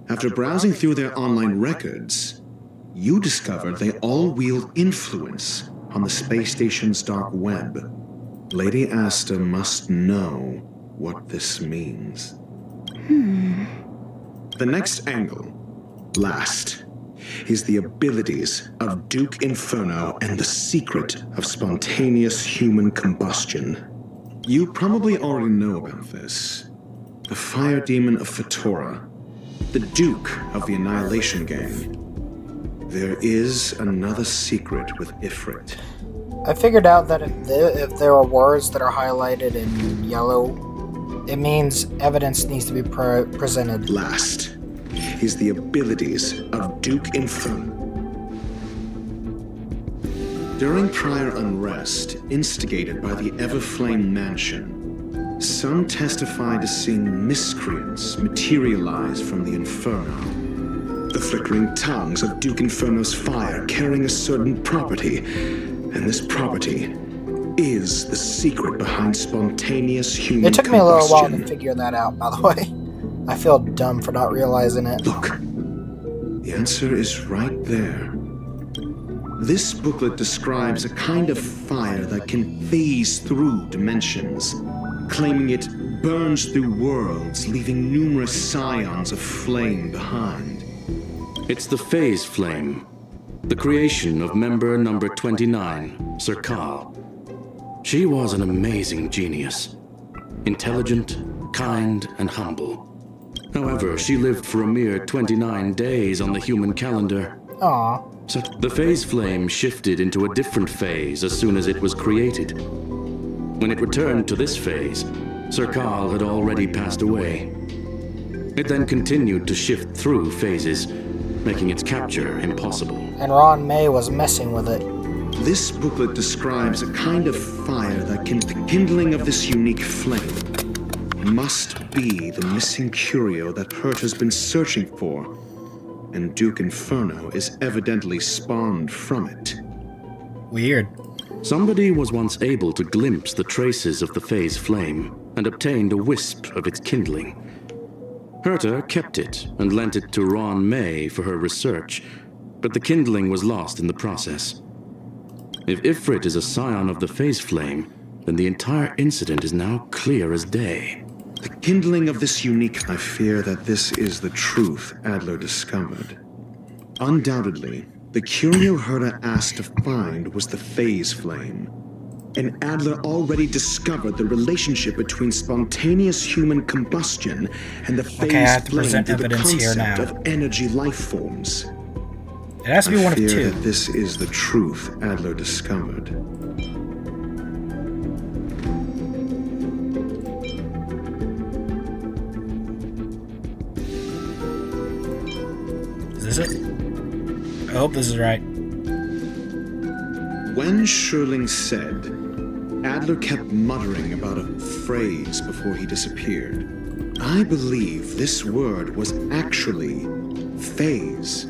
after browsing through their online records, you discovered they all wield influence on the space station's dark web. Lady Asta must know what this means. The next angle, last, is the abilities of Duke Inferno and the secret of spontaneous human combustion. You probably already know about this. The fire demon of Fetora, the Duke of the Annihilation Gang. There is another secret with Ifrit. I figured out that if there are words that are highlighted in yellow, it means evidence needs to be presented. Last is the abilities of Duke Inferno. During prior unrest instigated by the Everflame Mansion, some testified to seeing miscreants materialize from the Inferno. The flickering tongues of Duke Inferno's fire carrying a certain property, and this property is the secret behind spontaneous human combustion. It took me a little while to figure that out, by the way. I feel dumb for not realizing it. Look, the answer is right there. This booklet describes a kind of fire that can phase through dimensions, claiming it burns through worlds, leaving numerous scions of flame behind. It's the phase flame, the creation of member number 29, Serkal. She was an amazing genius, intelligent, kind, and humble. However, she lived for a mere 29 days on the human calendar. Aww. So the phase flame shifted into a different phase as soon as it was created. When it returned to this phase, Serkal had already passed away. It then continued to shift through phases, making its capture impossible. And Ron May was messing with it. This booklet describes a kind of fire that can... The kindling of this unique flame must be the missing curio that Hurt has been searching for, and Duke Inferno is evidently spawned from it. Weird. Somebody was once able to glimpse the traces of the phase flame and obtained a wisp of its kindling. Herta kept it and lent it to Ron May for her research, but the kindling was lost in the process. If Ifrit is a scion of the phase flame, then the entire incident is now clear as day. The kindling of this unique... I fear that this is the truth Adler discovered. Undoubtedly, the curio Herta asked to find was the phase flame. And Adler already discovered the relationship between spontaneous human combustion and the phase flame to the concept of energy life forms. It has to be one of two. I fear that this is the truth Adler discovered. Is this it? I hope this is right. When Sherling said, Adler kept muttering about a phrase before he disappeared. I believe this word was actually phase.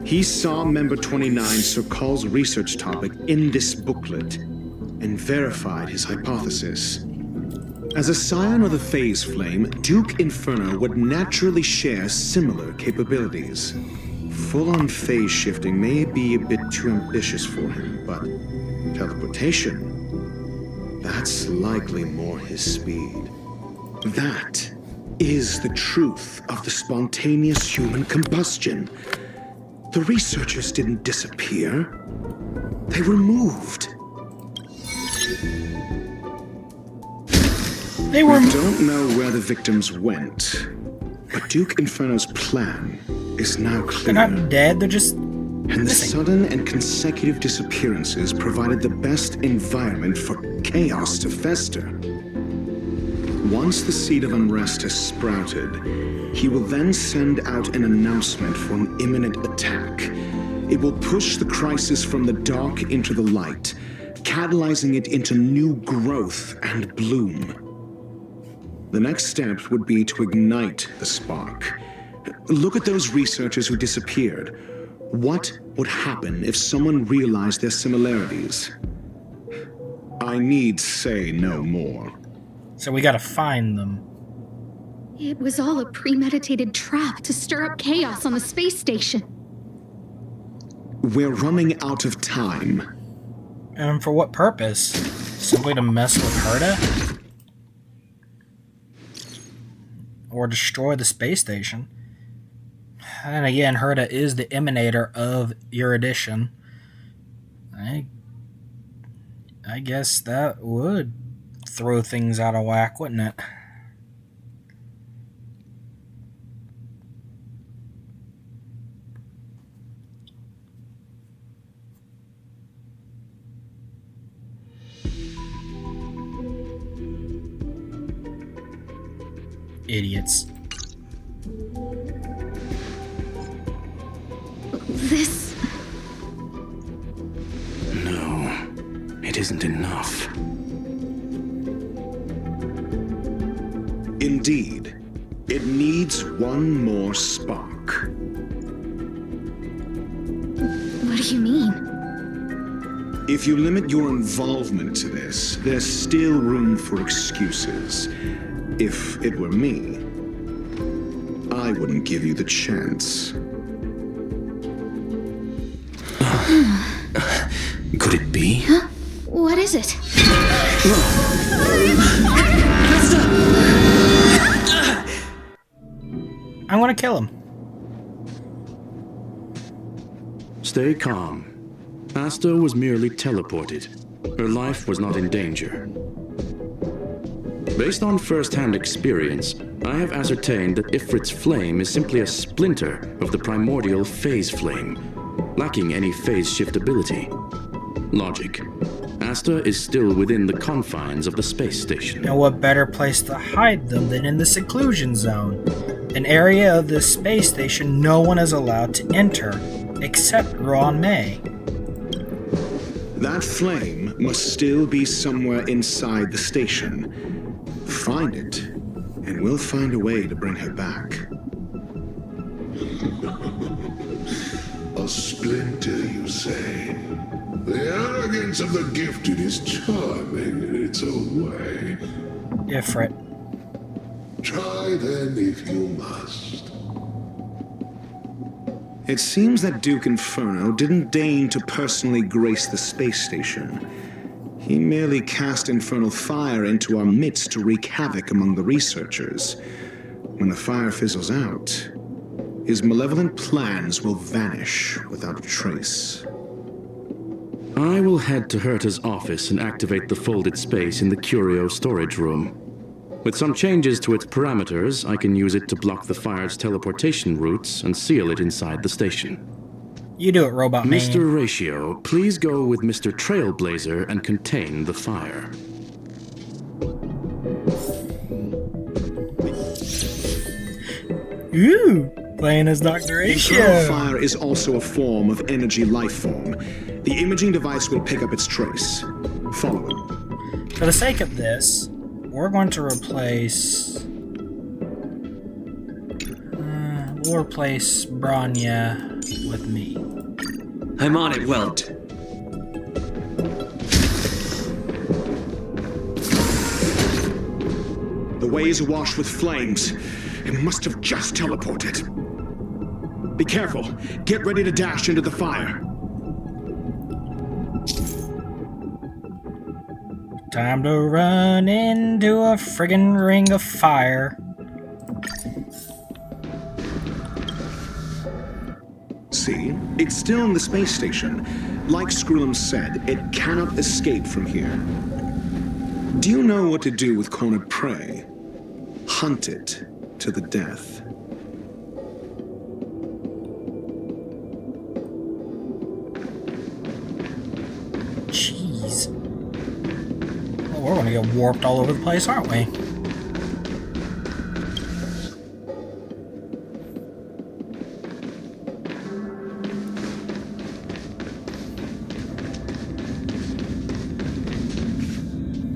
He saw member 29 Serkal's research topic in this booklet and verified his hypothesis. As a scion of the phase flame, Duke Inferno would naturally share similar capabilities. Full-on phase shifting may be a bit too ambitious for him, but teleportation, that's likely more his speed. That is the truth of the spontaneous human combustion. The researchers didn't disappear. They were moved. We don't know where the victims went, but Duke Inferno's plan is now clear. They're not dead, they're just And missing. the sudden and consecutive disappearances provided the best environment for chaos to fester. Once the seed of unrest has sprouted, he will then send out an announcement for an imminent attack. It will push the crisis from the dark into the light, catalyzing it into new growth and bloom. The next step would be to ignite the spark. Look at those researchers who disappeared. What would happen if someone realized their similarities? I need say no more. So we gotta find them. It was all a premeditated trap to stir up chaos on the space station. We're running out of time. And for what purpose? Simply to mess with Herta? Or destroy the space station? And again, Herta is the emanator of erudition. I guess that would throw things out of whack, wouldn't it? Idiots. This... No, it isn't enough. Indeed, it needs one more spark. What do you mean? If you limit your involvement to this, there's still room for excuses. If it were me, I wouldn't give you the chance. Could it be? Huh? What is it? I'm gonna kill him. Stay calm. Asta was merely teleported. Her life was not in danger. Based on first-hand experience, I have ascertained that Ifrit's flame is simply a splinter of the primordial phase flame, lacking any phase shift ability. Logic. Asta is still within the confines of the space station. Now what better place to hide them than in the seclusion zone? An area of this space station no one is allowed to enter, except Ron May. That flame must still be somewhere inside the station. Find it, and we'll find a way to bring her back. A splinter, you say? The arrogance of the gifted is charming in its own way. Ifrit. Try then if you must. It seems that Duke Inferno didn't deign to personally grace the space station. He merely cast infernal fire into our midst to wreak havoc among the researchers. When the fire fizzles out, his malevolent plans will vanish without a trace. I will head to Herta's office and activate the folded space in the curio storage room. With some changes to its parameters, I can use it to block the fire's teleportation routes and seal it inside the station. You do it, Robot Man. Mr. Ratio, please go with Mr. Trailblazer and contain the fire. Ooh, playing as Dr. Ratio. Infernal fire is also a form of energy life form. The imaging device will pick up its trace. Follow it. For the sake of this, we're going to replace... we'll replace Branya with me. I'm on it, Welt. The way is awash with flames. It must have just teleported. Be careful. Get ready to dash into the fire. Time to run into a friggin' ring of fire. See? It's still in the space station. Like Skrullum said, it cannot escape from here. Do you know what to do with cornered prey? Hunt it to the death. Jeez. Well, we're gonna get warped all over the place, aren't we?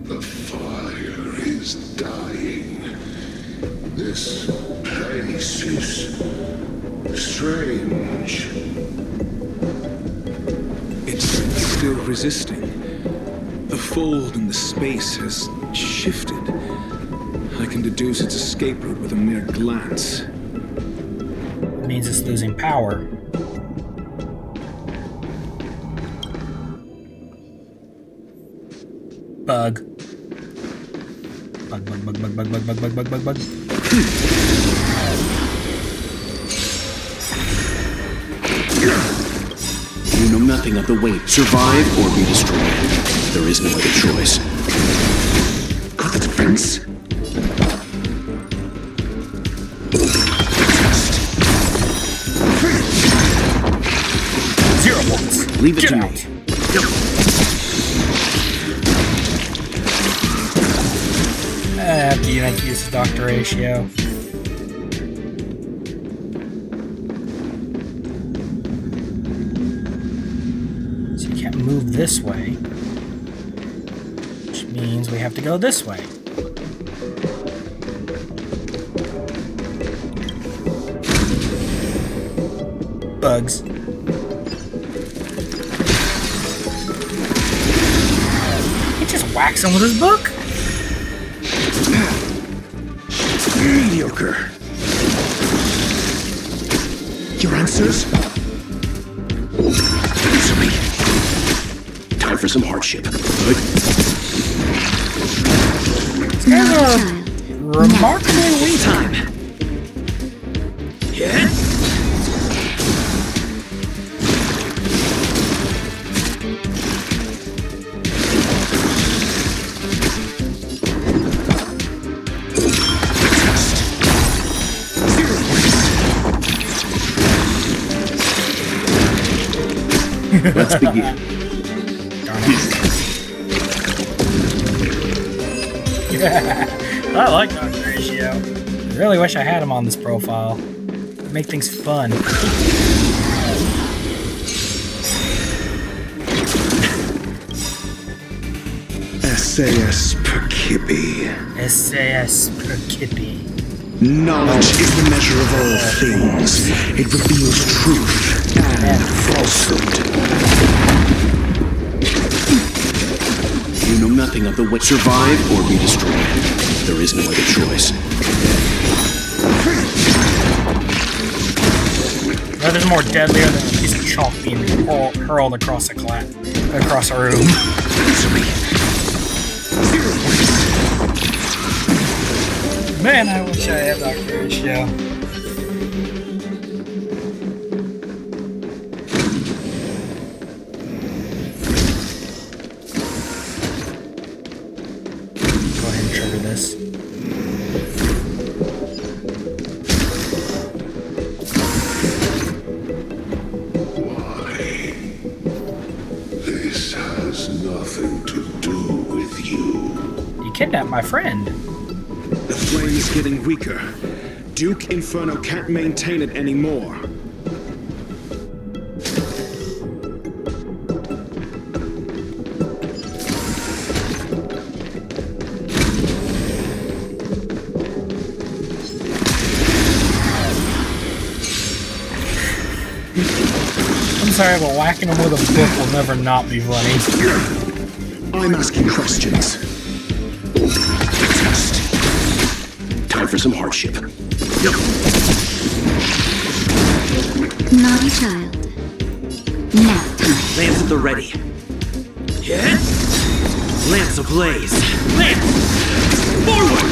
The fire is dying. This place is strange. It's still resisting. The fold in the space has shifted. I can deduce its escape route with a mere glance. It means it's losing power. Bug. Bug, bug, bug, bug, bug, bug, bug, bug, bug, bug, bug. You know nothing of the weight. Survive or be destroyed. There is no other choice. Got the defense? Zero volts. Leave it Get to out. me. After you make use of Dr. Ratio. So you can't move this way. Which means we have to go this way. Bugs. He just whacks him with his book. Mediocre. Your answers? Answer me. for some hardship. These guys are remarkably weak. Time. Yeah. Let's begin. I like that ratio. I really wish I had him on this profile. It'd make things fun. SAS per Kippy. SAS per Kippy. Knowledge is the measure of all things. It reveals truth and falsehood. You know nothing of the way. Survive or be destroyed. There is no other choice. Nothing's more deadlier than a piece of chalk being hurled across a room. Man, I wish I had that ratio. Go ahead and trigger this. Why? This has nothing to do with you. You kidnapped my friend. The flame is getting weaker. Duke Inferno can't maintain it anymore. I'm sorry, but whacking him with a book will never not be funny. I'm asking questions. Time for some hardship. Naughty child. Nap time. Lamps at the ready. Yeah? Lamps ablaze. Lamps! Forward!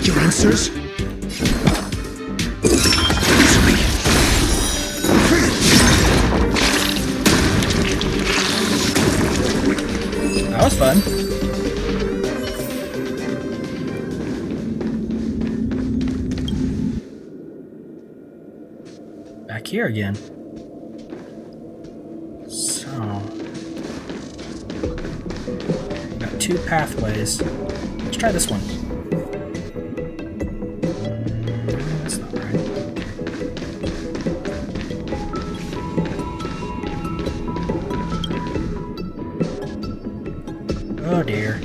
Your answers? That was fun. Back here again. So, got two pathways. Let's try this one. That's not right. Oh dear.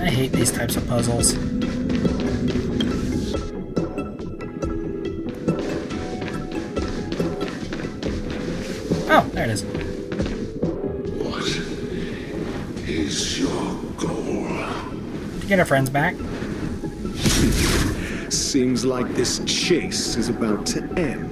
I hate these types of puzzles. Oh, there it is. What is your goal? To get our friends back. Seems like this chase is about to end.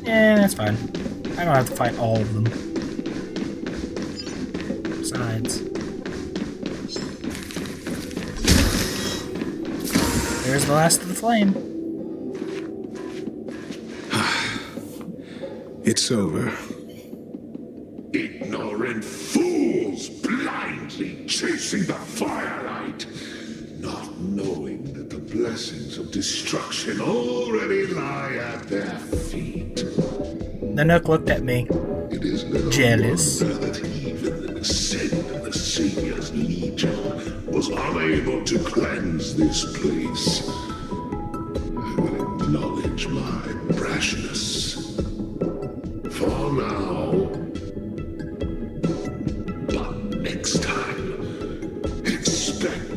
Yeah, that's fine. I don't have to fight all of them. Besides, there's the last of the flame. It's over. Ignorant fools blindly chasing the firelight, not knowing that the blessings of destruction already lie at their feet. The Nook looked at me. It is little jealous. wonder that even the descent of the Savior's Legion was unable to cleanse this place. I will acknowledge my brashness. For now,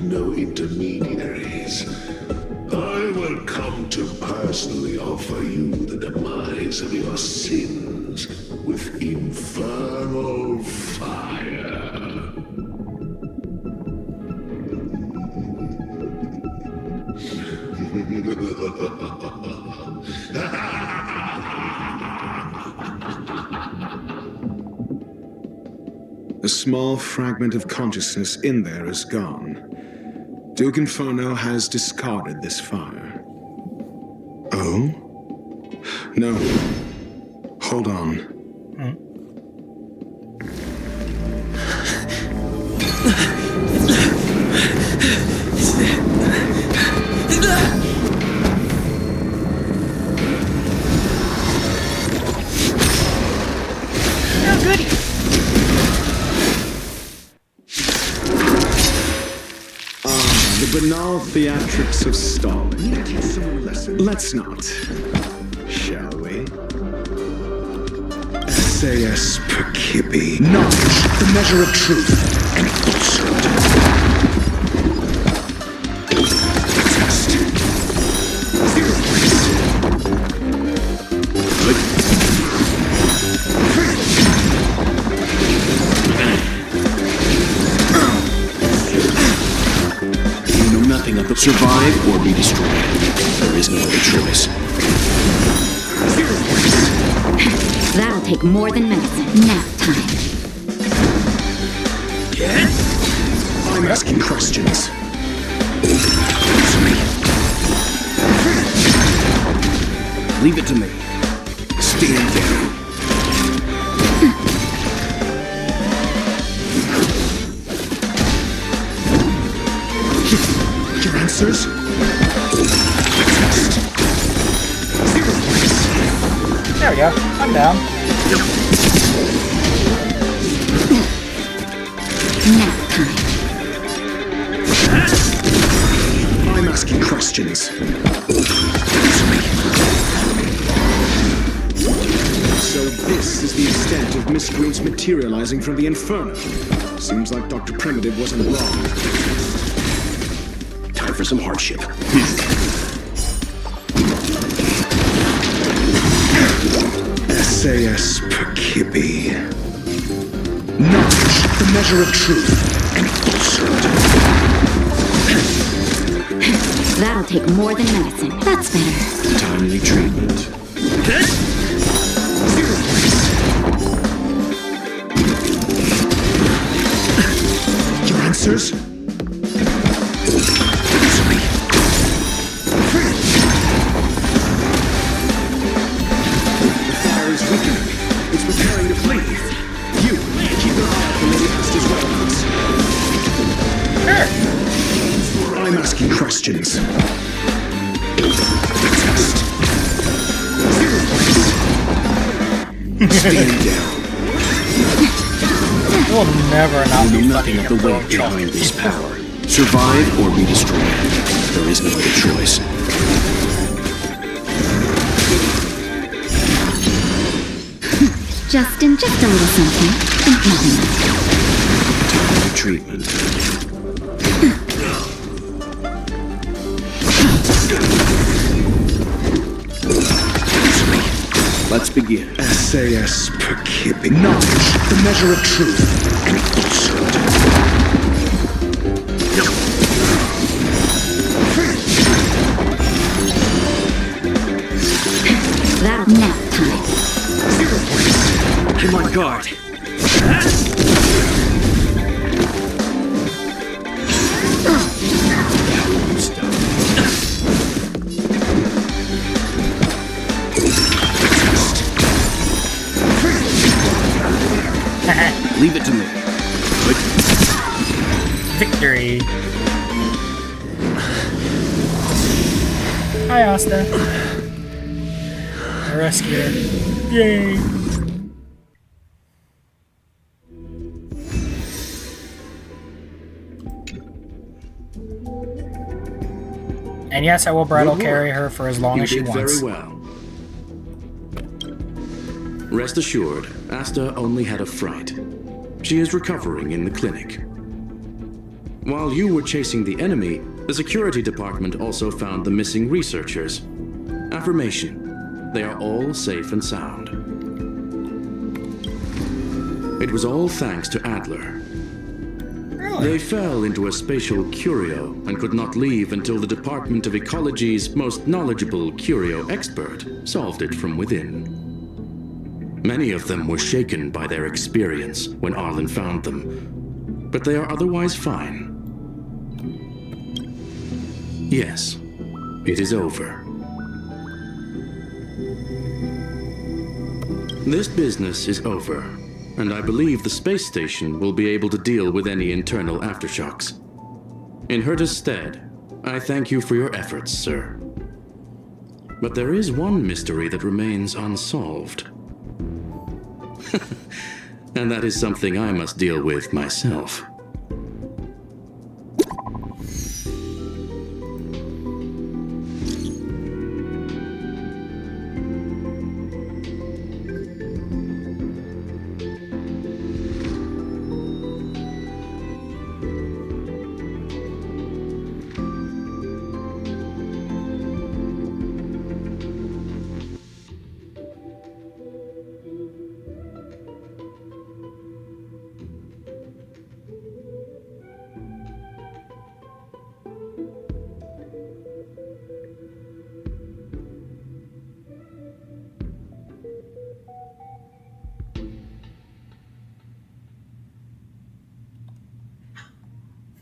no intermediaries. I will come to personally offer you the demise of your sins with infernal fire. A small fragment of consciousness in there is gone. Duke Inferno has discarded this fire. Oh? No. Hold on. Oh, goody. The banal theatrics of stalling. Let's not, shall we? SAS Perkibi. Knowledge, the measure of truth and falsehood. Test. Zero place. Nothing of the survive or be destroyed. There is no other choice. That'll take more than medicine. Nap time. I'm asking questions. Leave it to me. Stand down. Your answers? There we go. I'm down. Nap time. I'm asking questions. So this is the extent of miscreants materializing from the Inferno. Seems like Dr. Primitive wasn't wrong. Time for some hardship. SAS Perkibi. Knowledge, the measure of truth and falsehood. That'll take more than medicine. That's better. Timely treatment. Zero place. Your answers? It's preparing to flee. You, keep your eye out for Lady Asta's weapons. Sure. I'm asking questions. Test. Zero place. Stand down. We'll never not be nothing of the weight behind this power. Survive or be destroyed. There is no other choice. Justin, just a little something. Nothing. Timely treatment. Let's begin. SAS Perkibi. Knowledge, the measure of truth and falsehood. That'll nap time. Zero place. I'm on guard. Leave it to me. Victory. Hi, Asta. I rescued her. Yay. And yes, I will bridal carry her for as long as she wants. Very well. Rest assured, Asta only had a fright. She is recovering in the clinic. While you were chasing the enemy, the security department also found the missing researchers. Affirmation: they are all safe and sound. It was all thanks to Adler. Really? They fell into a spatial curio and could not leave until the Department of Ecology's most knowledgeable curio expert solved it from within. Many of them were shaken by their experience when Arlen found them, but they are otherwise fine. Yes, it is over. This business is over, and I believe the space station will be able to deal with any internal aftershocks. In Herta's stead, I thank you for your efforts, sir. But there is one mystery that remains unsolved. And that is something I must deal with myself.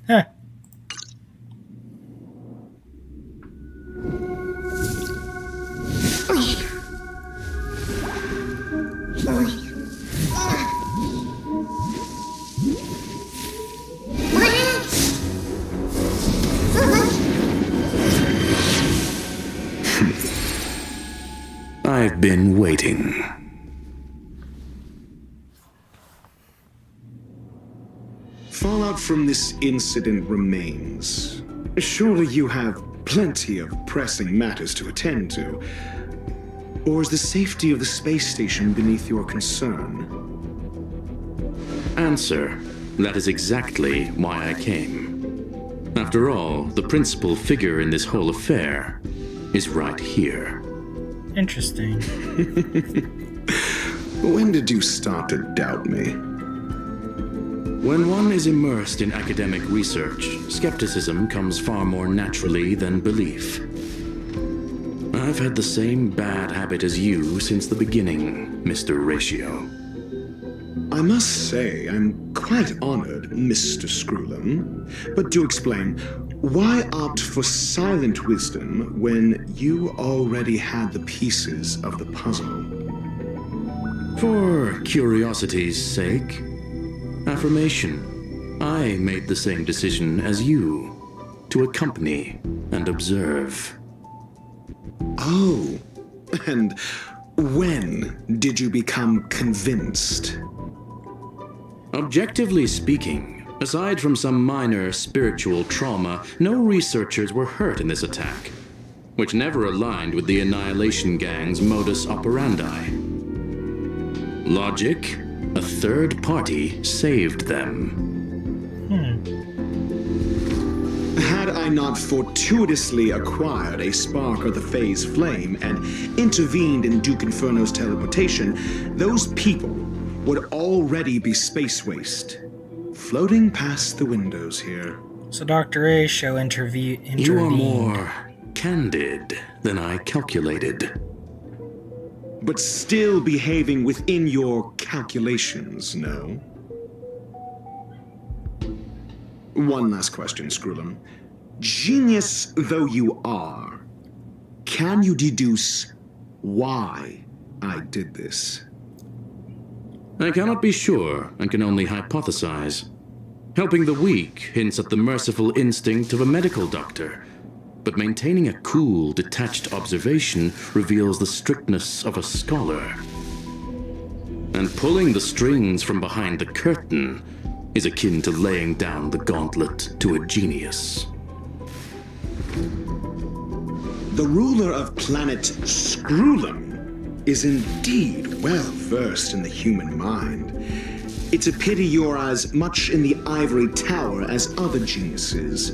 Huh. I've been waiting. Fallout from this incident remains. Surely you have plenty of pressing matters to attend to. Or is the safety of the space station beneath your concern? Answer: that is exactly why I came. After all, the principal figure in this whole affair is right here. Interesting. When did you start to doubt me? When one is immersed in academic research, skepticism comes far more naturally than belief. I've had the same bad habit as you since the beginning, Mr. Ratio. I must say, I'm quite honored, Mr. Screwlam. But do explain, why opt for silent wisdom when you already had the pieces of the puzzle? For curiosity's sake. Affirmation: I made the same decision as you, to accompany and observe. Oh, and when did you become convinced? Objectively speaking, aside from some minor spiritual trauma, no researchers were hurt in this attack, which never aligned with the Annihilation Gang's modus operandi. Logic: a third party saved them. Had I not fortuitously acquired a spark of the phase flame and intervened in Duke Inferno's teleportation, those people would already be space waste, floating past the windows here. So Dr. A show intervened. You are more candid than I calculated. But still behaving within your calculations, no? One last question, Screwlam. Genius though you are, can you deduce why I did this? I cannot be sure and can only hypothesize. Helping the weak hints at the merciful instinct of a medical doctor, but maintaining a cool, detached observation reveals the strictness of a scholar. And pulling the strings from behind the curtain is akin to laying down the gauntlet to a genius. The ruler of planet Screwlam is indeed well versed in the human mind. It's a pity you're as much in the ivory tower as other geniuses.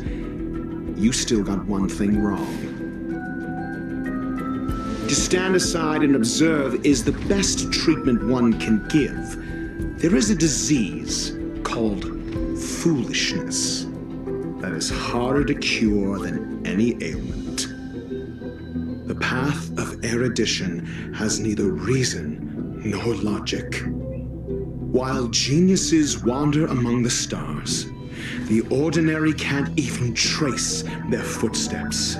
You still got one thing wrong. To stand aside and observe is the best treatment one can give. There is a disease called foolishness that is harder to cure than any ailment. The path of erudition has neither reason nor logic. While geniuses wander among the stars, the ordinary can't even trace their footsteps.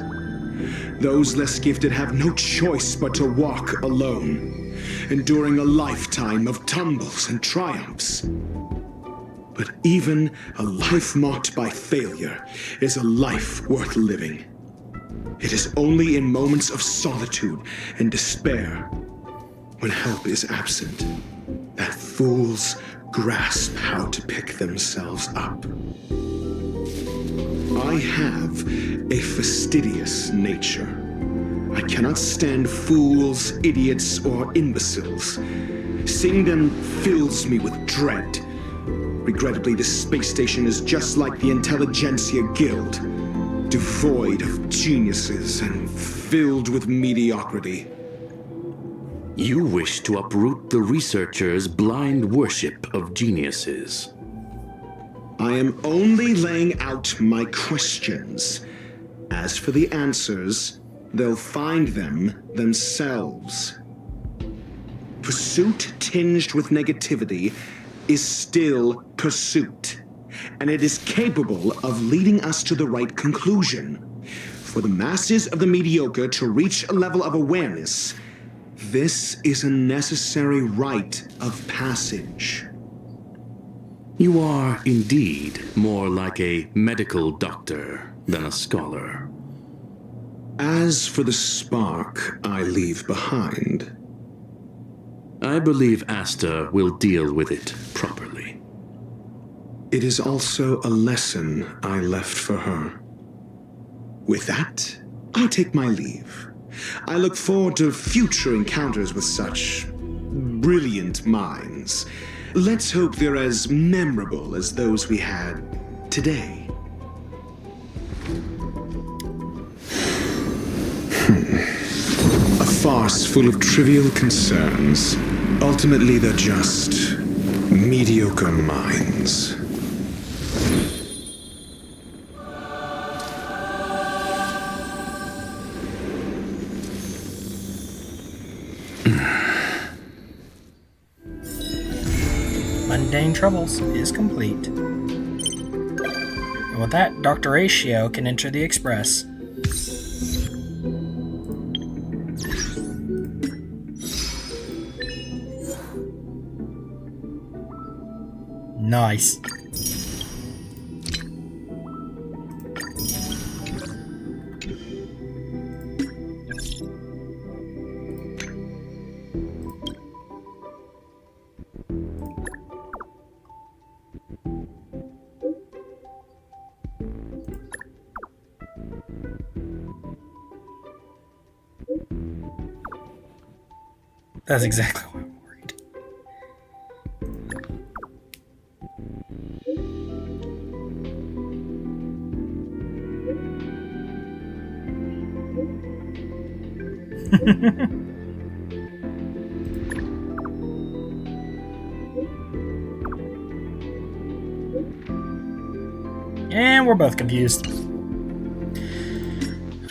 Those less gifted have no choice but to walk alone, enduring a lifetime of tumbles and triumphs. But even a life marked by failure is a life worth living. It is only in moments of solitude and despair, when help is absent, that fools grasp how to pick themselves up. I have a fastidious nature. I cannot stand fools, idiots, or imbeciles. Seeing them fills me with dread. Regrettably, this space station is just like the Intelligentsia Guild, devoid of geniuses and filled with mediocrity. You wish to uproot the researchers' blind worship of geniuses. I am only laying out my questions. As for the answers, they'll find them themselves. Pursuit tinged with negativity is still pursuit, and it is capable of leading us to the right conclusion. For the masses of the mediocre to reach a level of awareness, this is a necessary rite of passage. You are indeed more like a medical doctor than a scholar. As for the spark I leave behind, I believe Asta will deal with it properly. It is also a lesson I left for her. With that, I take my leave. I look forward to future encounters with such brilliant minds. Let's hope they're as memorable as those we had today. A farce full of trivial concerns. Ultimately, they're just mediocre minds. Mundane Troubles is complete. And with that, Dr. Ratio can enter the Express. Nice. That's exactly what I'm worried. And we're both confused.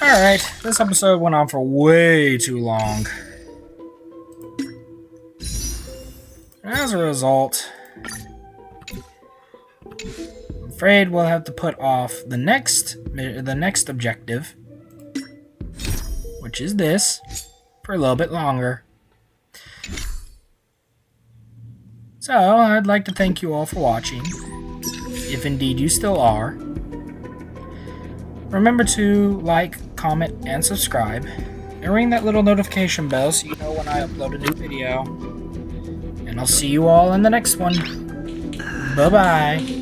Alright, this episode went on for way too long. As a result, I'm afraid we'll have to put off the next objective, which is this, for a little bit longer. So, I'd like to thank you all for watching, if indeed you still are. Remember to like, comment, and subscribe, and ring that little notification bell so you know when I upload a new video. And I'll see you all in the next one. Bye-bye.